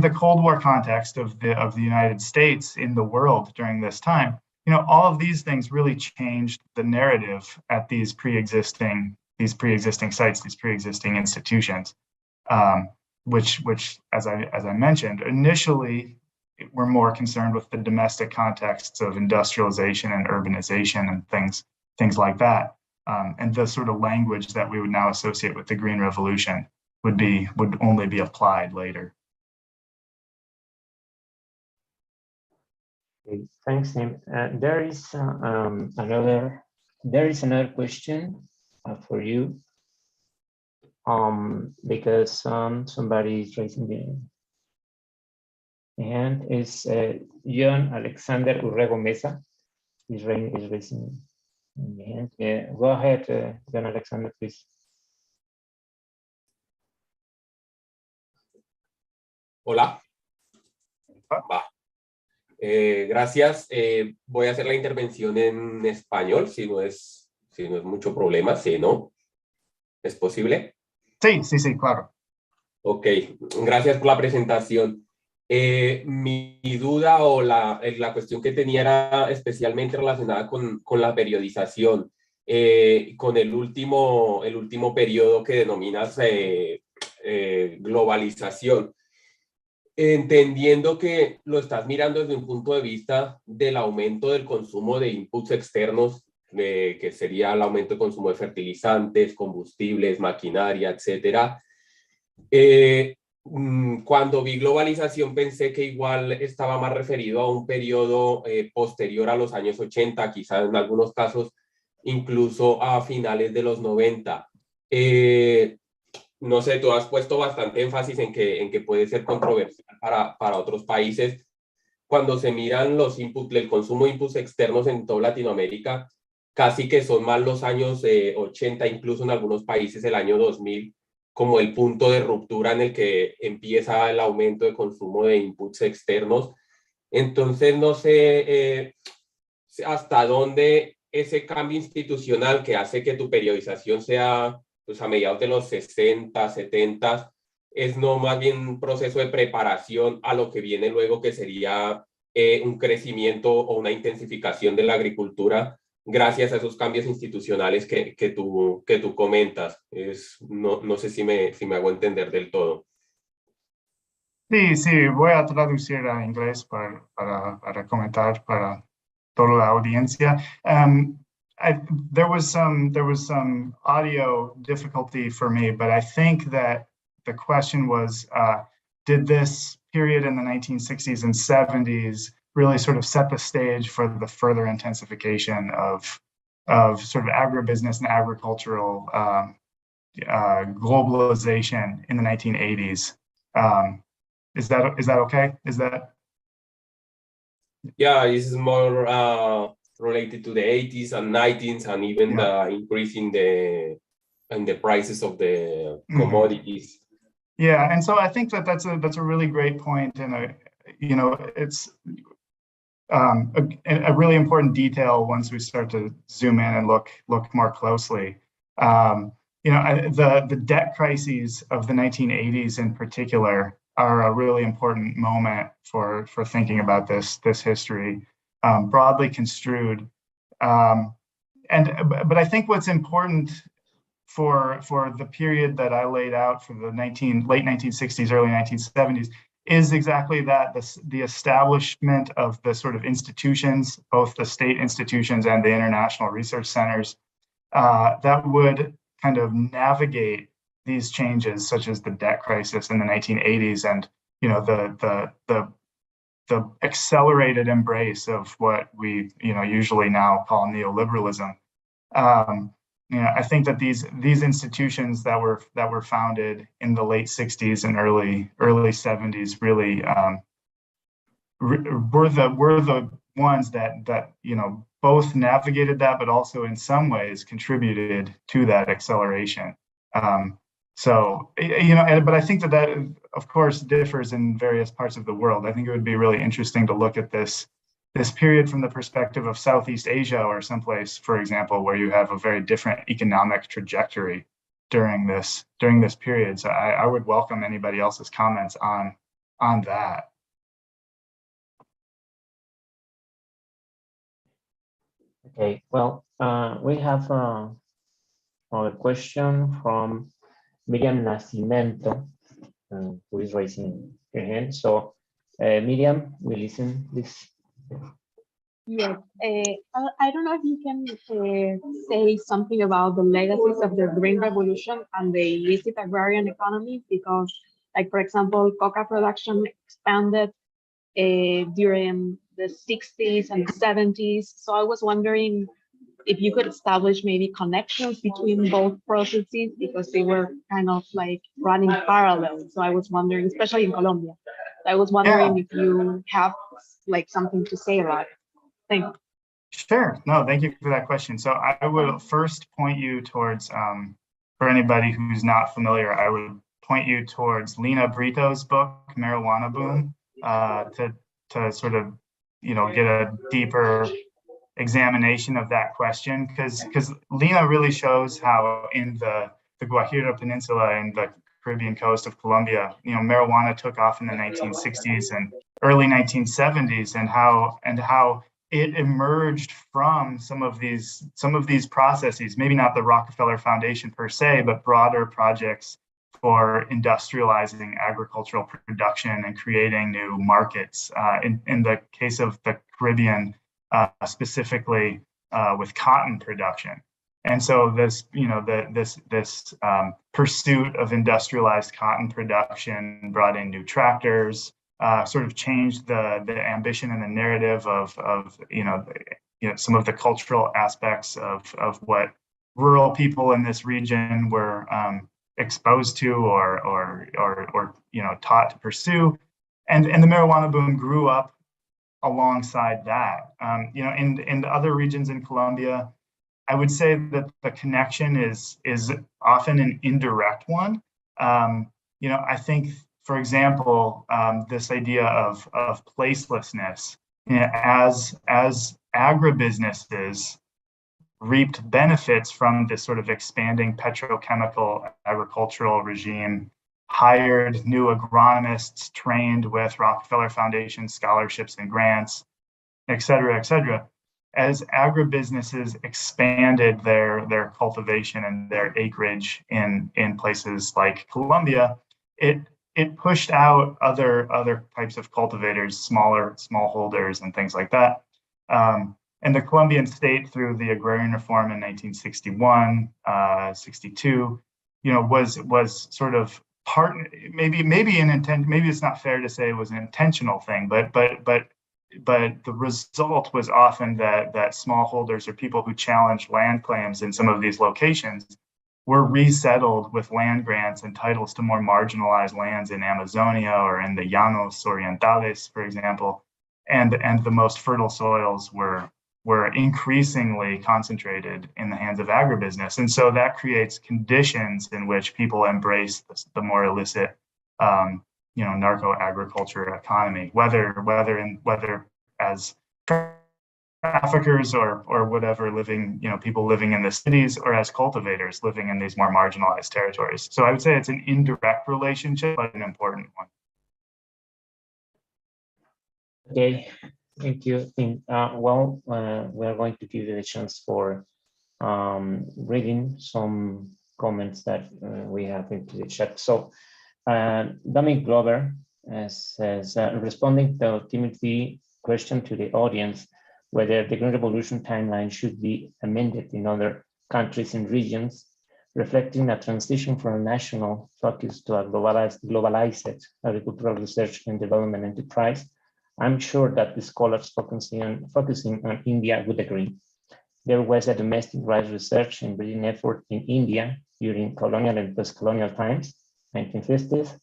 Speaker 6: the Cold War context of the United States in the world during this time. All of these things really changed the narrative at these pre-existing sites, these pre-existing institutions, which as I mentioned, initially were more concerned with the domestic contexts of industrialization and urbanization and things like that. And the sort of language that we would now associate with the Green Revolution would only be applied later.
Speaker 5: Okay, thanks, Tim. There is another question for you. Because somebody is raising the hand. Is John Alexander Urrego Mesa is raising the hand. Go ahead, John Alexander, please.
Speaker 8: Hola. Gracias. Voy a hacer la intervención en español, si no es mucho problema, si no. ¿Es posible?
Speaker 6: Sí, claro.
Speaker 8: Ok, gracias por la presentación. Mi duda o la cuestión que tenía era especialmente relacionada con la periodización, con el último periodo que denominas globalización. Entendiendo que lo estás mirando desde un punto de vista del aumento del consumo de inputs externos, que sería el aumento de consumo de fertilizantes, combustibles, maquinaria, etcétera. Cuando vi globalización pensé que igual estaba más referido a un periodo posterior a los años 80, quizás en algunos casos incluso a finales de los 90. No sé, tú has puesto bastante énfasis en que puede ser controversial para otros países. Cuando se miran los inputs, el consumo de inputs externos en toda Latinoamérica, casi que son más los años 80, incluso en algunos países el año 2000, como el punto de ruptura en el que empieza el aumento de consumo de inputs externos. Entonces, no sé hasta dónde ese cambio institucional que hace que tu periodización sea pues, a mediados de los 60, 70, es no más bien un proceso de preparación a lo que viene luego, que sería un crecimiento o una intensificación de la agricultura, gracias a esos cambios institucionales que tú comentas. No sé si me hago entender del todo.
Speaker 6: Sí, voy a traducir a inglés para comentar para toda la audiencia. There was some audio difficulty for me, but I think that the question was, did this period in the 1960s and 70s really sort of set the stage for the further intensification of sort of agribusiness and agricultural globalization in the 1980s? Is that okay?
Speaker 8: Yeah, it's more related to the 80s and 90s, and even the increase in the prices of the commodities.
Speaker 6: Yeah, and so I think that's a really great point, and it's a really important detail once we start to zoom in and look more closely. The debt crises of the 1980s in particular are a really important moment for thinking about this history, broadly construed. But I think what's important for the period that I laid out for the late 1960s, early 1970s is exactly that, the establishment of the sort of institutions, both the state institutions and the international research centers, that would kind of navigate these changes, such as the debt crisis in the 1980s, and the accelerated embrace of what we usually now call neoliberalism. I think that these institutions that were founded in the late 60s and early 70s really were the ones that both navigated that, but also in some ways contributed to that acceleration. But I think that of course differs in various parts of the world. I think it would be really interesting to look at this period from the perspective of Southeast Asia or someplace, for example, where you have a very different economic trajectory during this period. So I would welcome anybody else's comments on that.
Speaker 5: Okay, well, we have a question from Miriam Nascimento, who is raising her hand. So, Miriam, we listen, please.
Speaker 9: Yes, I don't know if you can say something about the legacies of the Green Revolution and the illicit agrarian economy, because, like, for example, coca production expanded during the 60s and 70s. So I was wondering if you could establish maybe connections between both processes, because they were kind of like running parallel. So I was wondering, especially in Colombia, I was wondering if you have like something to say about it. Thank you.
Speaker 6: Sure. No, thank you for that question. So I would first point you towards, for anybody who's not familiar, I would point you towards Lina Brito's book, Marijuana Boom, to sort of, get a deeper examination of that question, because Lina really shows how in the Guajira Peninsula and the Caribbean coast of Colombia, marijuana took off in the 1960s and early 1970s, and how it emerged from some of these processes, maybe not the Rockefeller Foundation per se, but broader projects for industrializing agricultural production and creating new markets. In the case of the Caribbean, specifically with cotton production. And so this, this pursuit of industrialized cotton production brought in new tractors, sort of changed the ambition and the narrative of some of the cultural aspects of what rural people in this region were exposed to or taught to pursue, and the marijuana boom grew up alongside that. In other regions in Colombia, I would say that the connection is often an indirect one. I think, for example, this idea of placelessness, as agribusinesses reaped benefits from this sort of expanding petrochemical agricultural regime, hired new agronomists trained with Rockefeller Foundation scholarships and grants, et cetera, as agribusinesses expanded their cultivation and their acreage in places like Colombia, it pushed out other types of cultivators, smallholders and things like that. And the Colombian state, through the agrarian reform in 1961, 62, was sort of maybe it's not fair to say it was an intentional thing, but the result was often that smallholders or people who challenged land claims in some of these locations were resettled with land grants and titles to more marginalized lands in Amazonia or in the Llanos Orientales, for example, and the most fertile soils were increasingly concentrated in the hands of agribusiness. And so that creates conditions in which people embrace the more illicit, narco-agriculture economy, whether as traffickers or whatever, people living in the cities, or as cultivators living in these more marginalized territories. So I would say it's an indirect relationship, but an important one.
Speaker 5: Okay. Thank you. We are going to give you the chance for reading some comments that we have into the chat. So, Dominic Glover says, responding to Timothy's question to the audience, whether the Green Revolution timeline should be amended in other countries and regions, reflecting a transition from a national focus to a globalized agricultural research and development enterprise. I'm sure that the scholars focusing on India would agree. There was a domestic rice research and breeding effort in India during colonial and post-colonial times, 1950s,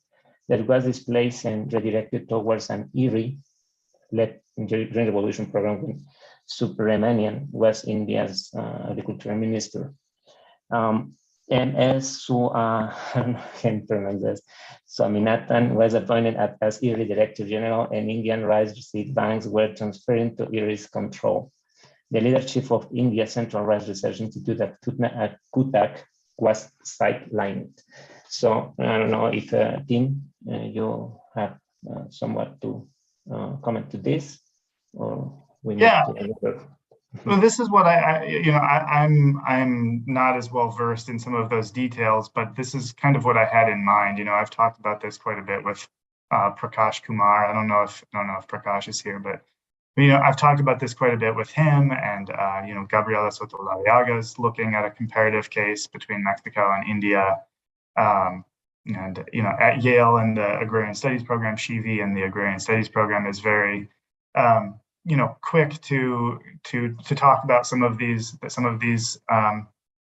Speaker 5: that was displaced and redirected towards an IRRI-led Green Revolution program when Subramanian was India's agricultural minister. And as Swaminathan was appointed as IRRI Director General, and Indian rice receipt banks were transferred into IRRI's control. The leadership of India's Central Rice Research Institute at Cuttack was sidelined. So I don't know if Tim, you have somewhat to comment to this, or we need to.
Speaker 6: Well, this is what I'm not as well versed in some of those details, but this is kind of what I had in mind. I've talked about this quite a bit with Prakash Kumar. I don't know if Prakash is here, but I've talked about this quite a bit with him, and Gabriela Soto-Larriaga's looking at a comparative case between Mexico and India, and at Yale and the Agrarian Studies program, Shivi and the Agrarian Studies program is very quick to talk about some of these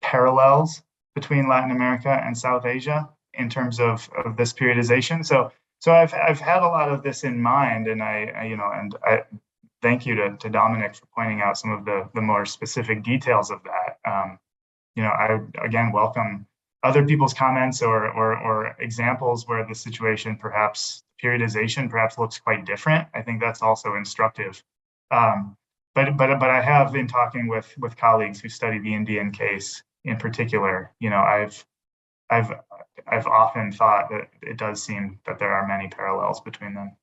Speaker 6: parallels between Latin America and South Asia in terms of this periodization. So I've had a lot of this in mind, and I thank you to Dominic for pointing out some of the more specific details of that. I again welcome other people's comments or examples where the situation periodization perhaps looks quite different. I think that's also instructive. But I have been talking with colleagues who study the Indian case in particular. I've often thought that it does seem that there are many parallels between them.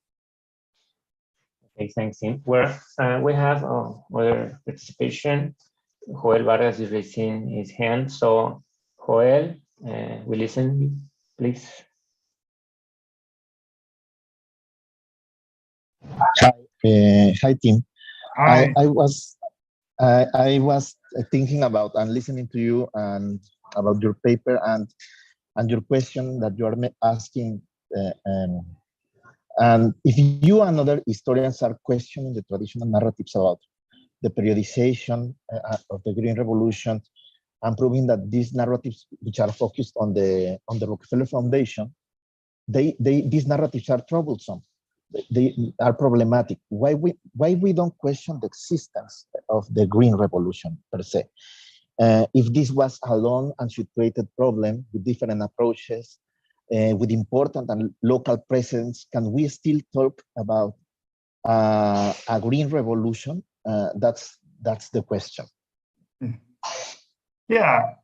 Speaker 5: Okay, thanks, Tim. We have other participation. Joel Vargas is raising his hand. So, Joel, we listen, please.
Speaker 10: Hi, Tim.
Speaker 6: Hi.
Speaker 10: I was thinking about and listening to you and about your paper and your question that you are asking. And if you and other historians are questioning the traditional narratives about the periodization of the Green Revolution and proving that these narratives, which are focused on the Rockefeller Foundation, these narratives are troublesome. They are problematic. Why we don't question the existence of the Green Revolution per se? If this was a long and situated problem with different approaches, with important and local presence, can we still talk about a Green Revolution? That's the question.
Speaker 6: Yeah,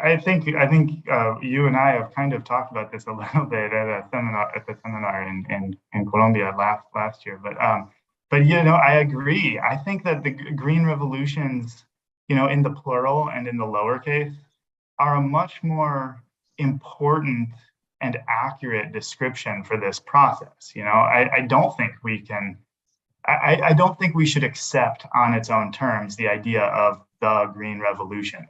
Speaker 6: I think you and I have kind of talked about this a little bit at the seminar in Colombia last year. But I agree. I think that the green revolutions, in the plural and in the lowercase, are a much more important and accurate description for this process. I don't think we can, I don't think we should accept on its own terms the idea of the green revolution.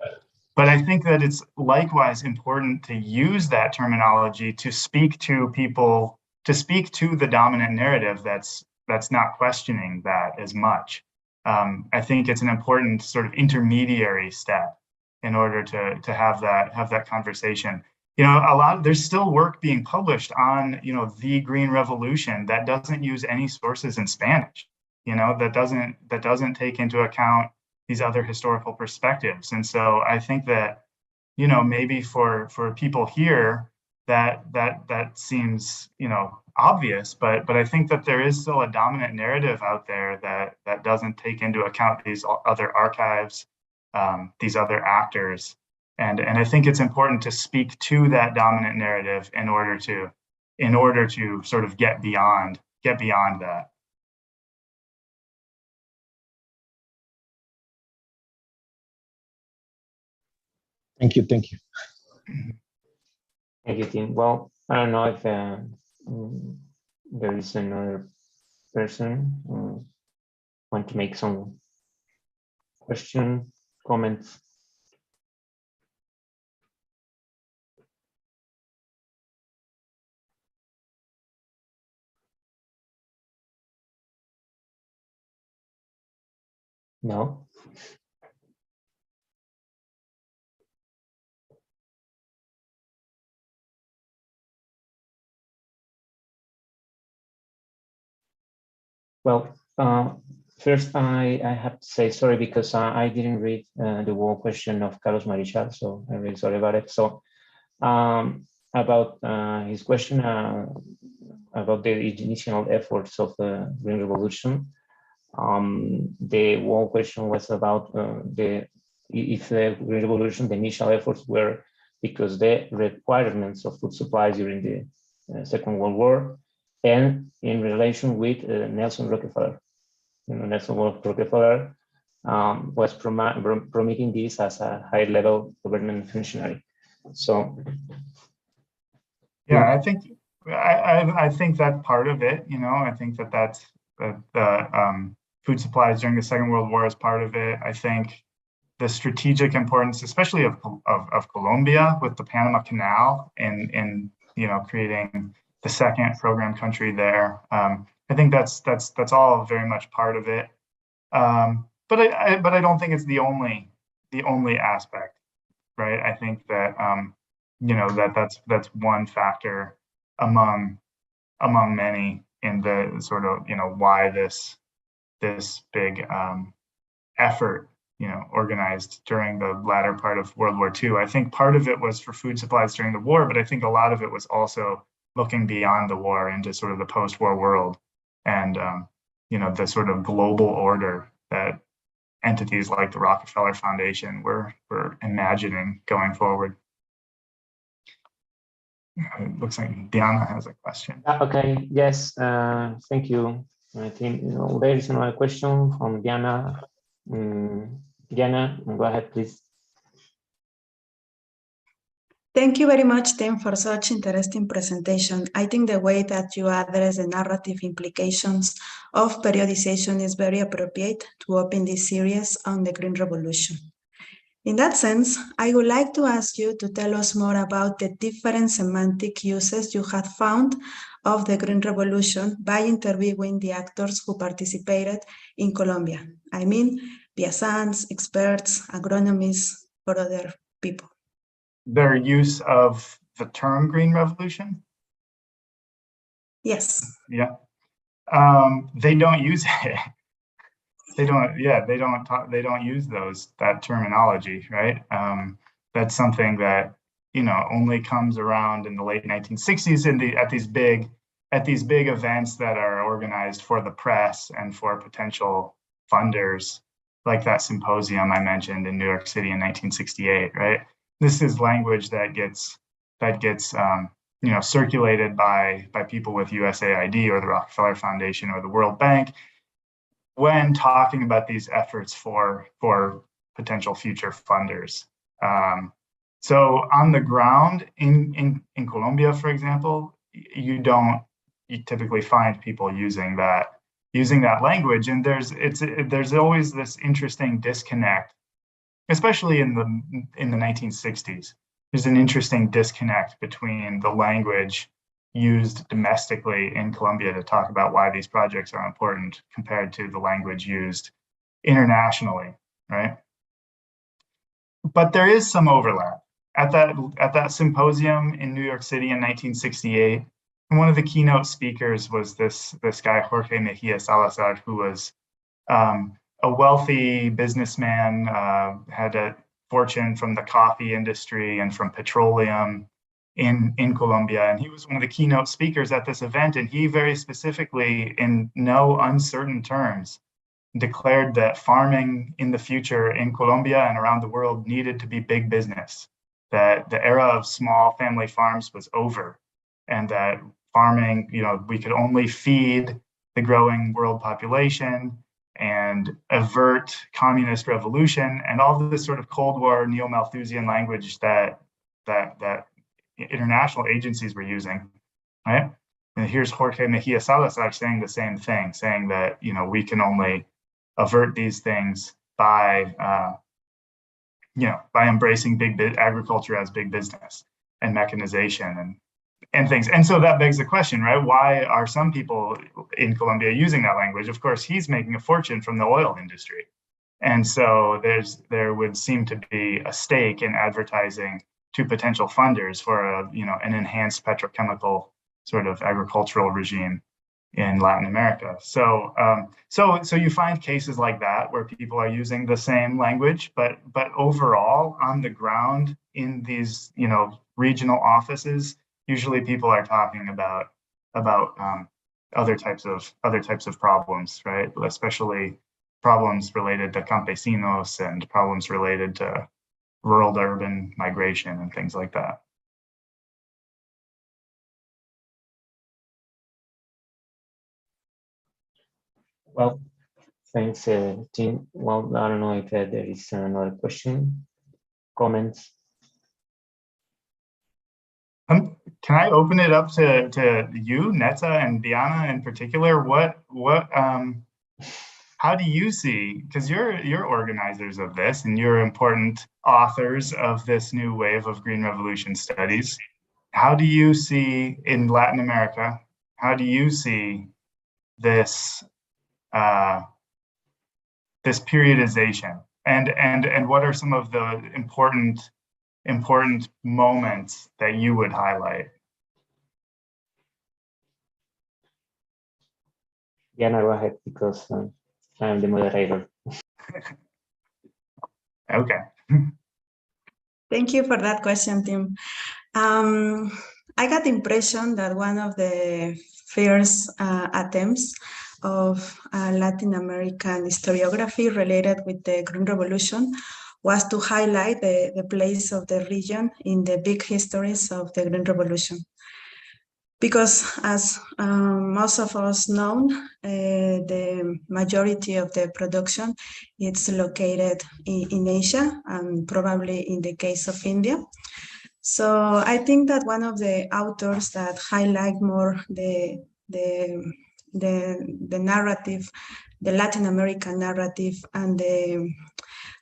Speaker 6: But I think that it's likewise important to use that terminology to speak to people, to speak to the dominant narrative that's not questioning that as much. I think it's an important sort of intermediary step in order to have that conversation. There's still work being published on, the Green Revolution that doesn't use any sources in Spanish, that doesn't take into account these other historical perspectives. And so I think that, maybe for people here that seems, obvious, but I think that there is still a dominant narrative out there that doesn't take into account these other archives, these other actors. And I think it's important to speak to that dominant narrative in order to sort of get beyond that.
Speaker 10: Thank you.
Speaker 5: Thank you, Tim. Well, I don't know if there is another person who want to make some question, comments. No. Well, first I have to say sorry because I didn't read the whole question of Carlos Marichal, so I'm really sorry about it. So about his question about the initial efforts of the Green Revolution, the whole question was about if the Green Revolution, the initial efforts were because the requirements of food supplies during the Second World War, and in relation with Nelson Rockefeller. Nelson Rockefeller was promoting this as a high-level government functionary. So,
Speaker 6: yeah, I think that's part of it. I think that's the food supplies during the Second World War is part of it. I think the strategic importance, especially of Colombia with the Panama Canal and creating the second program country there. I think that's all very much part of it. But I don't think it's the only aspect, right? I think that that's one factor among many in the sort of why this big effort organized during the latter part of World War II. I think part of it was for food supplies during the war, but I think a lot of it was also looking beyond the war into sort of the post-war world and, the sort of global order that entities like the Rockefeller Foundation were imagining going forward. It looks like Diana has a question.
Speaker 5: Okay, yes, thank you. I think there is another question from Diana. Diana, go ahead, please.
Speaker 1: Thank you very much, Tim, for such interesting presentation. I think the way that you address the narrative implications of periodization is very appropriate to open this series on the Green Revolution. In that sense, I would like to ask you to tell us more about the different semantic uses you have found of the Green Revolution by interviewing the actors who participated in Colombia. I mean, peasants, experts, agronomists, or other people.
Speaker 6: Their use of the term Green Revolution?
Speaker 1: Yes.
Speaker 6: Yeah. They don't use it. They don't use that terminology, right? That's something that only comes around in the late 1960s at these big events that are organized for the press and for potential funders, like that symposium I mentioned in New York City in 1968, right? This is language that gets circulated by people with USAID or the Rockefeller Foundation or the World Bank. when talking about these efforts for potential future funders. So on the ground in Colombia, for example, you typically find people using that language, and there's always this interesting disconnect, especially in the 1960s. There's an interesting disconnect between the language used domestically in Colombia to talk about why these projects are important compared to the language used internationally, right? But there is some overlap. At that symposium in New York City in 1968, one of the keynote speakers was this guy, Jorge Mejia Salazar, who was a wealthy businessman, had a fortune from the coffee industry and from petroleum in Colombia. And he was one of the keynote speakers at this event. And he very specifically, in no uncertain terms, declared that farming in the future in Colombia and around the world needed to be big business, that the era of small family farms was over, and that farming, we could only feed the growing world population and avert communist revolution and all this sort of Cold War neo-Malthusian language that international agencies were using, right? And here's Jorge Mejia Salazar saying the same thing, saying that, we can only avert these things by embracing agriculture as big business and mechanization and things. And so that begs the question, right? Why are some people in Colombia using that language? Of course, he's making a fortune from the oil industry. And so there would seem to be a stake in advertising to potential funders for an enhanced petrochemical sort of agricultural regime in Latin America. So you find cases like that where people are using the same language, but overall on the ground in these regional offices, usually people are talking about other types of problems, right? Especially problems related to campesinos and problems related to rural to urban migration and things like that.
Speaker 5: Well, thanks, Tim. Well, I don't know if there is another question, comments.
Speaker 6: Can I open it up to you, Netza, and Diana in particular? How do you see, because you're organizers of this and you're important authors of this new wave of Green Revolution studies. How do you see in Latin America, how do you see this this periodization, and what are some of the important moments that you would highlight?
Speaker 5: Diana, go ahead, because I'm the moderator.
Speaker 6: Okay.
Speaker 1: Thank you for that question, Tim. I got the impression that one of the first attempts of Latin American historiography related with the Green Revolution was to highlight the place of the region in the big histories of the Green Revolution. Because as most of us know, the majority of the production is located in Asia, and probably in the case of India. So I think that one of the authors that highlight more the narrative, the Latin American narrative, and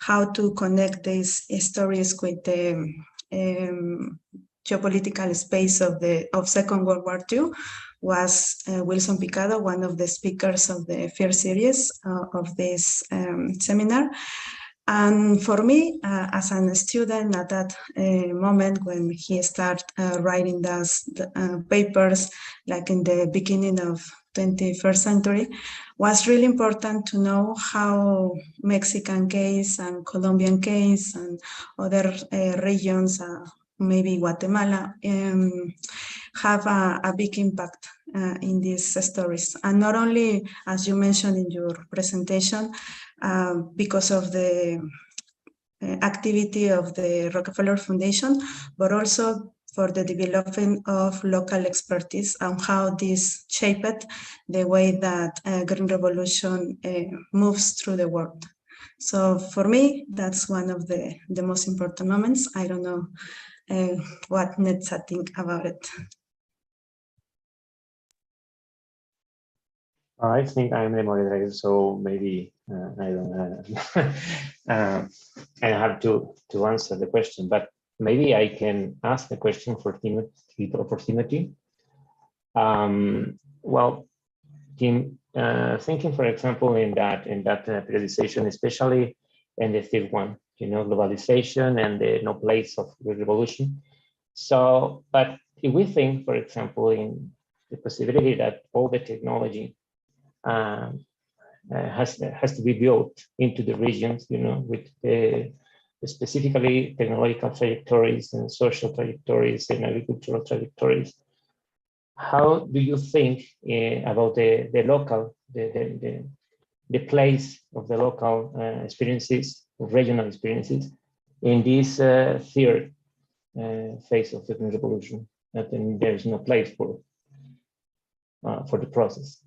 Speaker 1: how to connect these stories with the geopolitical space of Second World War II was Wilson Picado, one of the speakers of the first series of this seminar. And for me, as a student at that moment when he started writing those papers, like in the beginning of 21st century, was really important to know how Mexican case and Colombian case and other regions, maybe Guatemala, have a big impact in these stories. And not only, as you mentioned in your presentation, because of the activity of the Rockefeller Foundation, but also for the development of local expertise and how this shaped the way that Green Revolution moves through the world. So for me, that's one of the most important moments. I don't know what Netza think about it.
Speaker 5: I think I'm the moderator, so maybe I don't I have to answer the question, but maybe I can ask the question for Timothy. Well, Tim, thinking, for example, in that periodization, especially in the third one, globalization and the no place of the revolution. So, but if we think, for example, in the possibility that all the technology has to be built into the regions, with specifically technological trajectories and social trajectories and agricultural trajectories. How do you think about the local, the place of the local experiences, regional experiences, in this third phase of the Green Revolution? That there is no place for the process.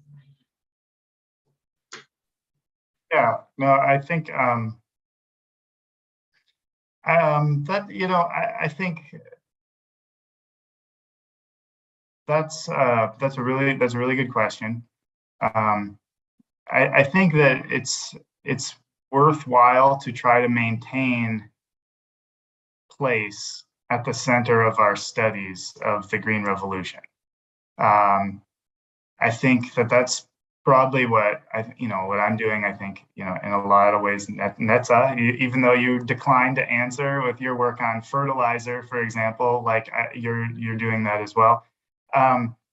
Speaker 6: Yeah, no, I think that, I think that's a really good question. I think that it's worthwhile to try to maintain place at the center of our studies of the Green Revolution. I think that that's broadly what what I'm doing. I think in a lot of ways, Netza, even though you declined to answer with your work on fertilizer, for example, like you're doing that as well.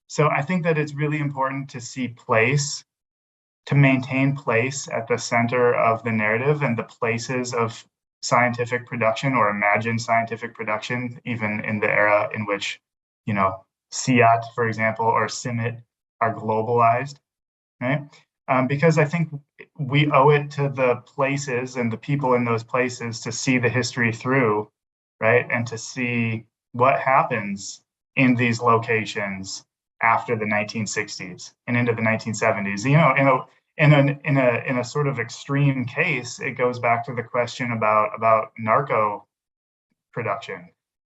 Speaker 6: So I think that it's really important to see place, to maintain place at the center of the narrative and the places of scientific production or imagined scientific production, even in the era in which SIAT, for example, or CIMIT are globalized. Right? Because I think we owe it to the places and the people in those places to see the history through, right? And to see what happens in these locations after the 1960s and into the 1970s. In a sort of extreme case, it goes back to the question about narco production.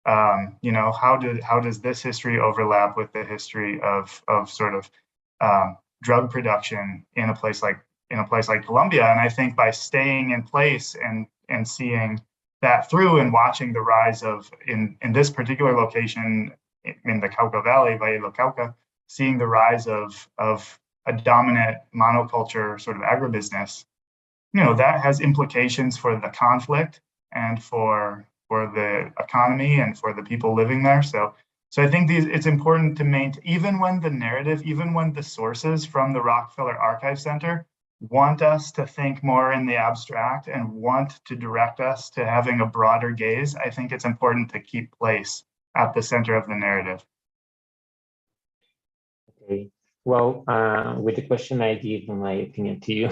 Speaker 6: How does this history overlap with the history of sort of drug production in a place like Colombia? And I think by staying in place and seeing that through and watching the rise of in this particular location in the Cauca Valley, Valle del Cauca, seeing the rise of a dominant monoculture sort of agribusiness, that has implications for the conflict and for the economy and for the people living there. So I think it's important to maintain, even when the narrative, even when the sources from the Rockefeller Archive Center want us to think more in the abstract and want to direct us to having a broader gaze, I think it's important to keep place at the center of the narrative.
Speaker 5: Okay. Well, with the question, I give my opinion to you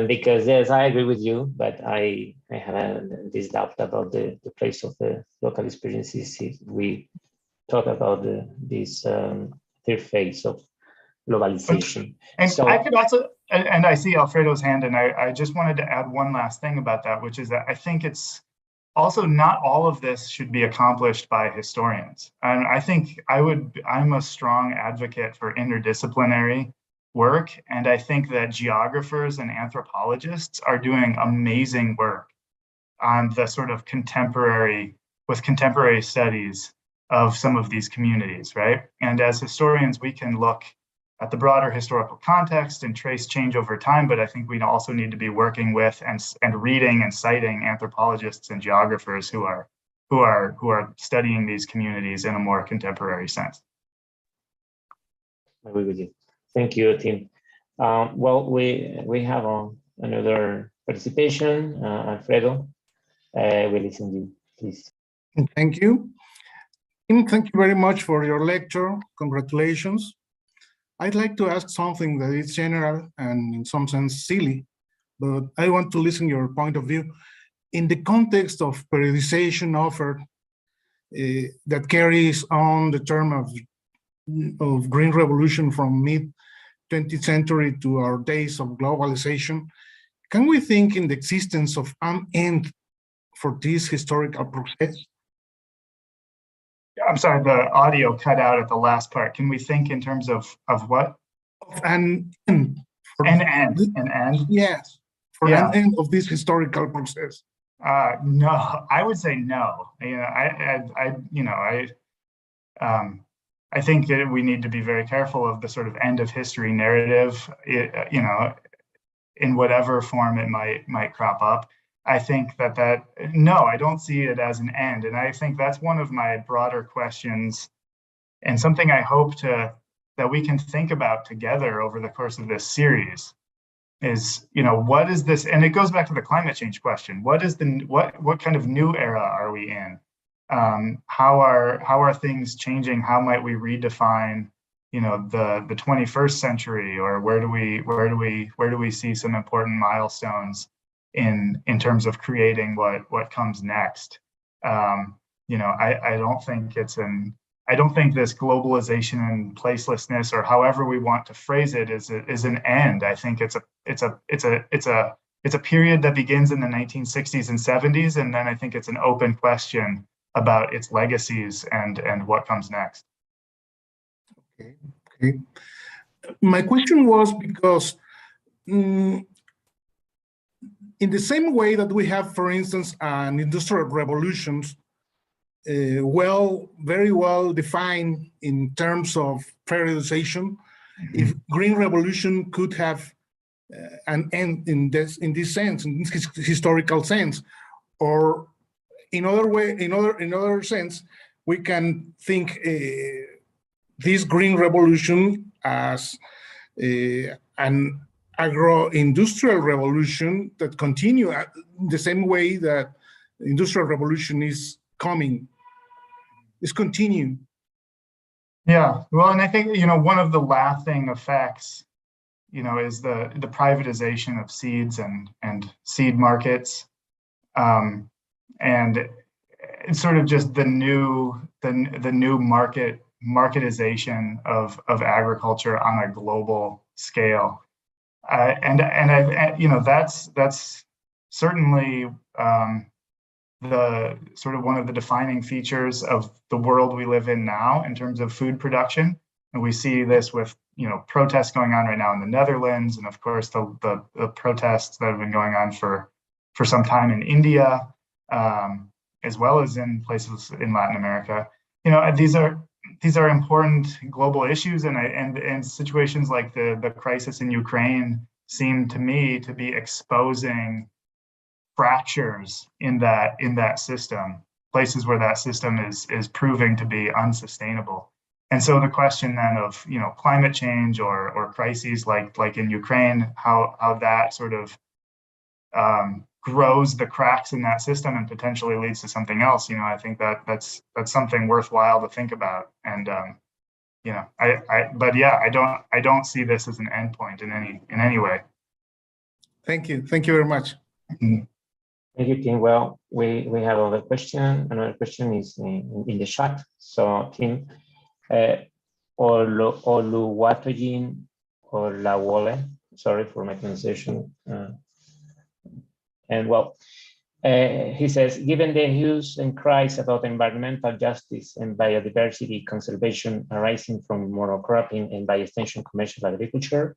Speaker 5: because yes, I agree with you, but I have this doubt about the place of the local experiences if we talk about this third phase of globalization.
Speaker 6: And
Speaker 5: so,
Speaker 6: I could also, and I see Alfredo's hand, and I just wanted to add one last thing about that, which is that I think it's also not all of this should be accomplished by historians. And I think I'm a strong advocate for interdisciplinary work. And I think that geographers and anthropologists are doing amazing work on the sort of contemporary studies of some of these communities, right? And as historians, we can look at the broader historical context and trace change over time, but I think we also need to be working with and reading and citing anthropologists and geographers who are studying these communities in a more contemporary sense.
Speaker 5: I agree with you. Thank you, Tim. Well, we have another participation, Alfredo. We listen to you, please.
Speaker 11: Thank you. Tim, thank you very much for your lecture. Congratulations. I'd like to ask something that is general and in some sense silly, but I want to listen to your point of view. In the context of periodization offered that carries on the term of Green Revolution from mid-20th century to our days of globalization, can we think in the existence of an end for this historical process?
Speaker 6: I'm sorry, the audio cut out at the last part. Can we think in terms of what?
Speaker 11: Of an end.
Speaker 6: An end?
Speaker 11: Yes, for
Speaker 6: Yeah.
Speaker 11: an end of this historical process.
Speaker 6: No, I would say no. I think that we need to be very careful of the sort of end of history narrative, in whatever form it might crop up. I think no, I don't see it as an end. And I think that's one of my broader questions and something I hope that we can think about together over the course of this series is, what is this? And it goes back to the climate change question. What kind of new era are we in? How are things changing? How might we redefine, the 21st century, or where do we see some important milestones in terms of creating what comes next? I don't think this globalization and placelessness, or however we want to phrase it, is an end. I think it's a period that begins in the 1960s and 70s, and then I think it's an open question about its legacies and what comes next.
Speaker 11: Okay. My question was because in the same way that we have, for instance, an industrial revolution, very well defined in terms of periodization, if Green Revolution could have an end in this sense, in this historical sense, or in other sense, we can think this Green Revolution as an agro-industrial revolution that continue the same way that industrial revolution is continuing.
Speaker 6: Yeah, well, and I think, one of the lasting effects, is the privatization of seeds and seed markets. And it's sort of just the new marketization of agriculture on a global scale. That's certainly the sort of one of the defining features of the world we live in now in terms of food production. And we see this with, protests going on right now in the Netherlands, and of course the protests that have been going on for some time in India, as well as in places in Latin America. These are important global issues, and situations like the crisis in Ukraine seem to me to be exposing fractures in that system, places where that system is proving to be unsustainable. And so the question then of climate change or crises like in Ukraine, how that sort of grows the cracks in that system and potentially leads to something else. I think that's something worthwhile to think about. And I don't see this as an endpoint in any way.
Speaker 11: Thank you very much.
Speaker 5: Thank you, Tim. Well, we have another question. Another question is in the chat. So, Tim, Oluwatoyin Olawole, sorry for my pronunciation. He says, given the hues and cries about environmental justice and biodiversity conservation arising from monocropping and by extension commercial agriculture,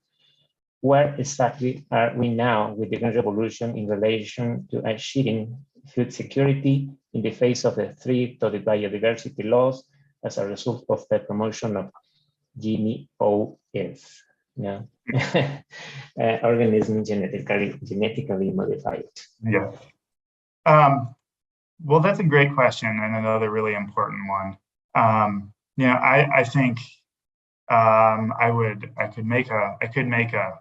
Speaker 5: where exactly are we now with the Green Revolution in relation to achieving food security in the face of the threat of the biodiversity laws as a result of the promotion of GMOs? Yeah. Organisms genetically modified.
Speaker 6: Yeah. Well, that's a great question and another really important one. I think I could make a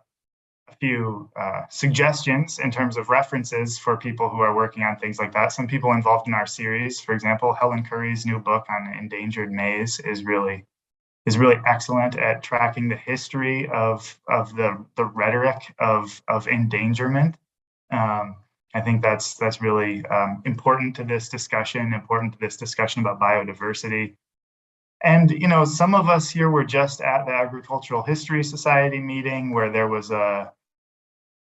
Speaker 6: few suggestions in terms of references for people who are working on things like that. Some people involved in our series, for example, Helen Curry's new book on endangered maize is really excellent at tracking the history of the rhetoric of endangerment. I think that's really important to this discussion about biodiversity. And, you know, some of us here were just at the Agricultural History Society meeting where there was a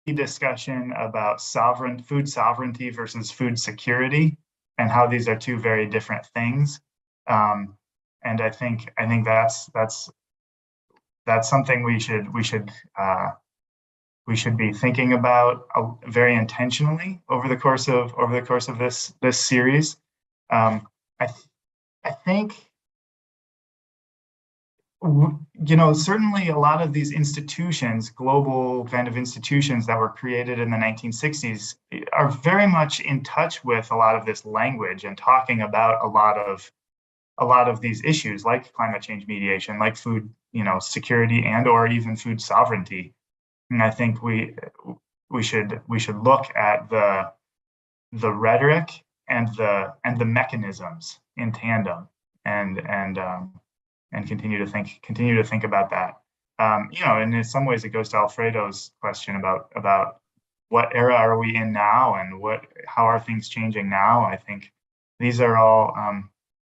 Speaker 6: discussion about food sovereignty versus food security and how these are two very different things. And I think that's something we should be thinking about very intentionally over the course of this series. I think, you know, certainly a lot of these institutions, global kind of institutions that were created in the 1960s, are very much in touch with a lot of this language and talking about a lot of these issues, like climate change mediation, like food, you know, security or even food sovereignty. And I think we should look at the rhetoric and the mechanisms in tandem and continue to think about that. You know, and in some ways it goes to Alfredo's question about what era are we in now and how are things changing now. I think these are all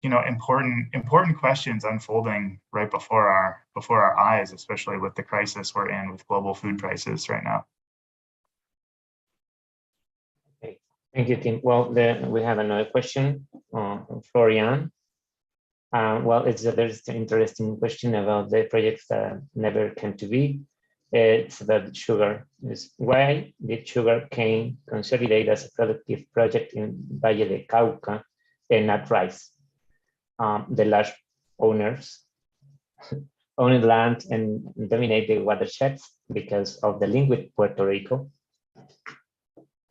Speaker 6: you know, important questions unfolding right before our eyes, especially with the crisis we're in with global food prices right now.
Speaker 5: Okay, thank you, Tim. Well, we have another question from Florian. Well, it's a very interesting question about the projects that never came to be. It's about sugar. Why did sugar cane consolidate as a productive project in Valle de Cauca and not rice? The large owners own land and dominate the watersheds because of the link with Puerto Rico.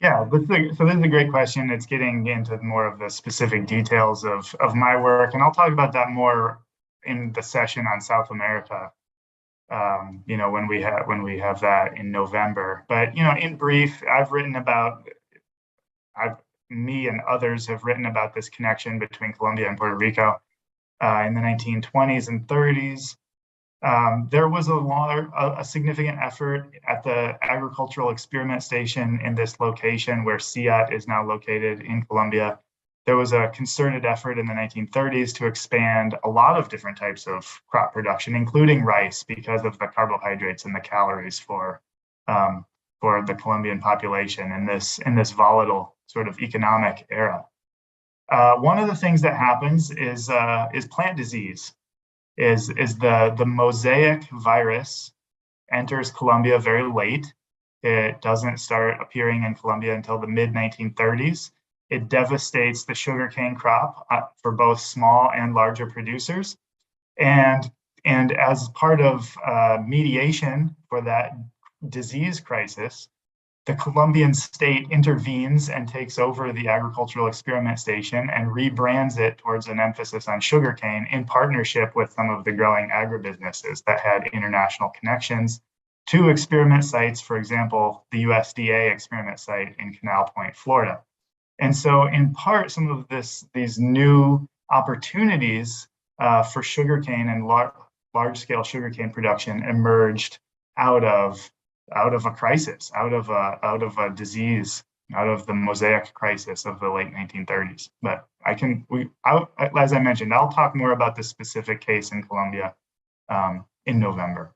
Speaker 6: Yeah, so this is a great question. It's getting into more of the specific details of my work, and I'll talk about that more in the session on South America. You know, when we have that in November. But you know, in brief, me and others have written about this connection between Colombia and Puerto Rico in the 1920s and 30s. There was a significant effort at the Agricultural Experiment Station in this location where CIAT is now located in Colombia. There was a concerted effort in the 1930s to expand a lot of different types of crop production, including rice, because of the carbohydrates and the calories for the Colombian population in this volatile sort of economic era. One of the things that happens is plant disease. Is the Mosaic virus enters Colombia very late. It doesn't start appearing in Colombia until the mid-1930s. It devastates the sugarcane crop for both small and larger producers. And as part of mediation for that disease crisis, the Colombian state intervenes and takes over the Agricultural Experiment Station and rebrands it towards an emphasis on sugarcane in partnership with some of the growing agribusinesses that had international connections to experiment sites, for example, the USDA experiment site in Canal Point, Florida. And so in part, some of these new opportunities for sugarcane and large-scale sugarcane production emerged out of a crisis, out of a disease, out of the Mosaic crisis of the late 1930s. But as I mentioned, I'll talk more about this specific case in Colombia in November.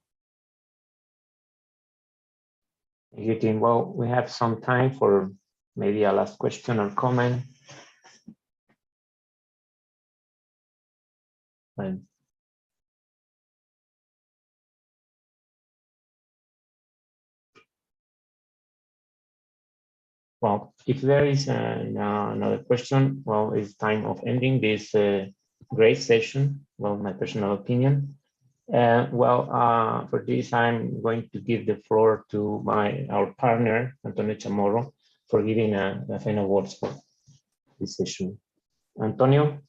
Speaker 5: Thank you, Tim. Well, we have some time for maybe a last question or comment. Well, if there is another question, well, it's time of ending this great session. Well, my personal opinion. For this, I'm going to give the floor to our partner, Antonio Chamorro, for giving the final words for this session. Antonio,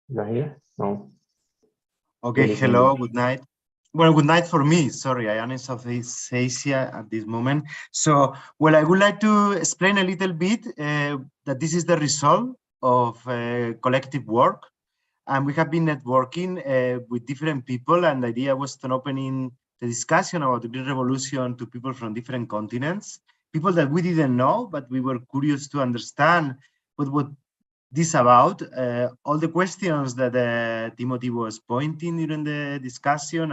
Speaker 5: you are here? No.
Speaker 12: Okay, hello, good night. Well, good night for me. Sorry, I am in Southeast Asia at this moment. So, well, I would like to explain a little bit that this is the result of collective work. And we have been networking with different people, and the idea was to opening the discussion about the Green Revolution to people from different continents people that we didn't know, but we were curious to understand what this about. All the questions that Timothy was pointing during the discussion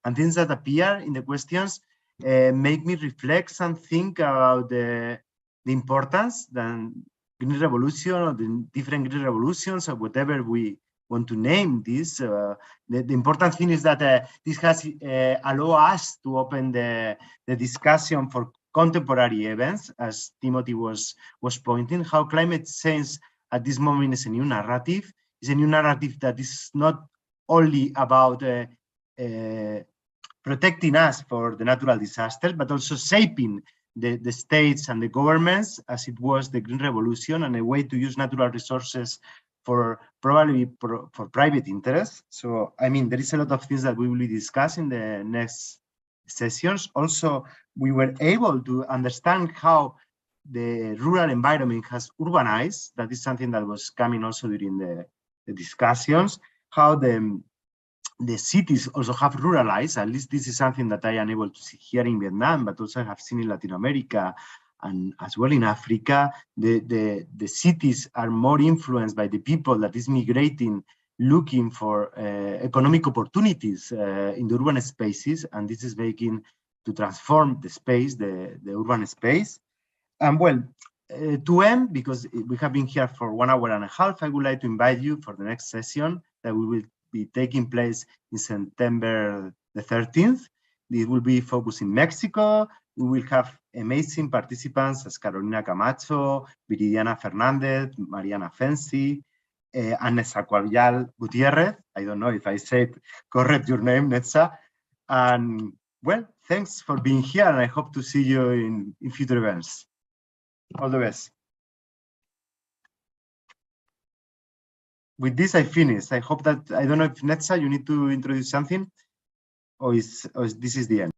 Speaker 12: and things that appear in the questions make me reflect and think about the importance that Green Revolution or the different Green Revolutions or whatever we want to name this. The important thing is that this has allowed us to open the discussion for contemporary events, as Timothy was pointing, how climate change at this moment is a new narrative. It's a new narrative that is not only about protecting us for the natural disasters, but also shaping the states and the governments, as it was the Green Revolution, and a way to use natural resources for probably for private interests. So, I mean, there is a lot of things that we will be discussing in the next sessions. Also, we were able to understand how the rural environment has urbanized. That is something that was coming also during the discussions, how the cities also have ruralized. At least this is something that I am able to see here in Vietnam, but also I have seen in Latin America and as well in Africa. The cities are more influenced by the people that is migrating, looking for economic opportunities in the urban spaces, and this is making to transform the space, the urban space. And well, to end, because we have been here for 1 hour and a half, I would like to invite you for the next session that we will be taking place in September the 13th. It will be focused in Mexico. We will have amazing participants as Carolina Camacho, Viridiana Fernandez, Mariana Fenci, and Netzahualcóyotl Gutiérrez. I don't know if I said correct your name, Netza. And well, thanks for being here, and I hope to see you in future events. All the best. With this, I finish. I hope that, I don't know if Netza, you need to introduce something, or is this is the end?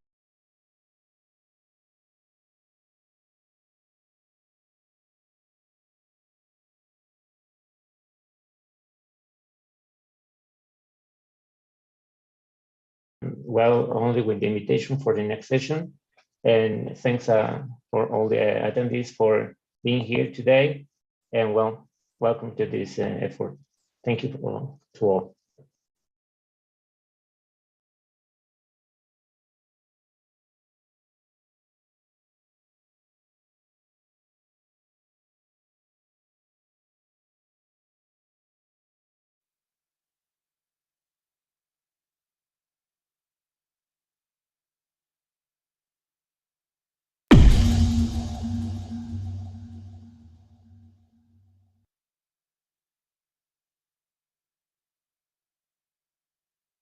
Speaker 5: Well, only with the invitation for the next session. And thanks for all the attendees for being here today. And well, welcome to this effort. Thank you to all.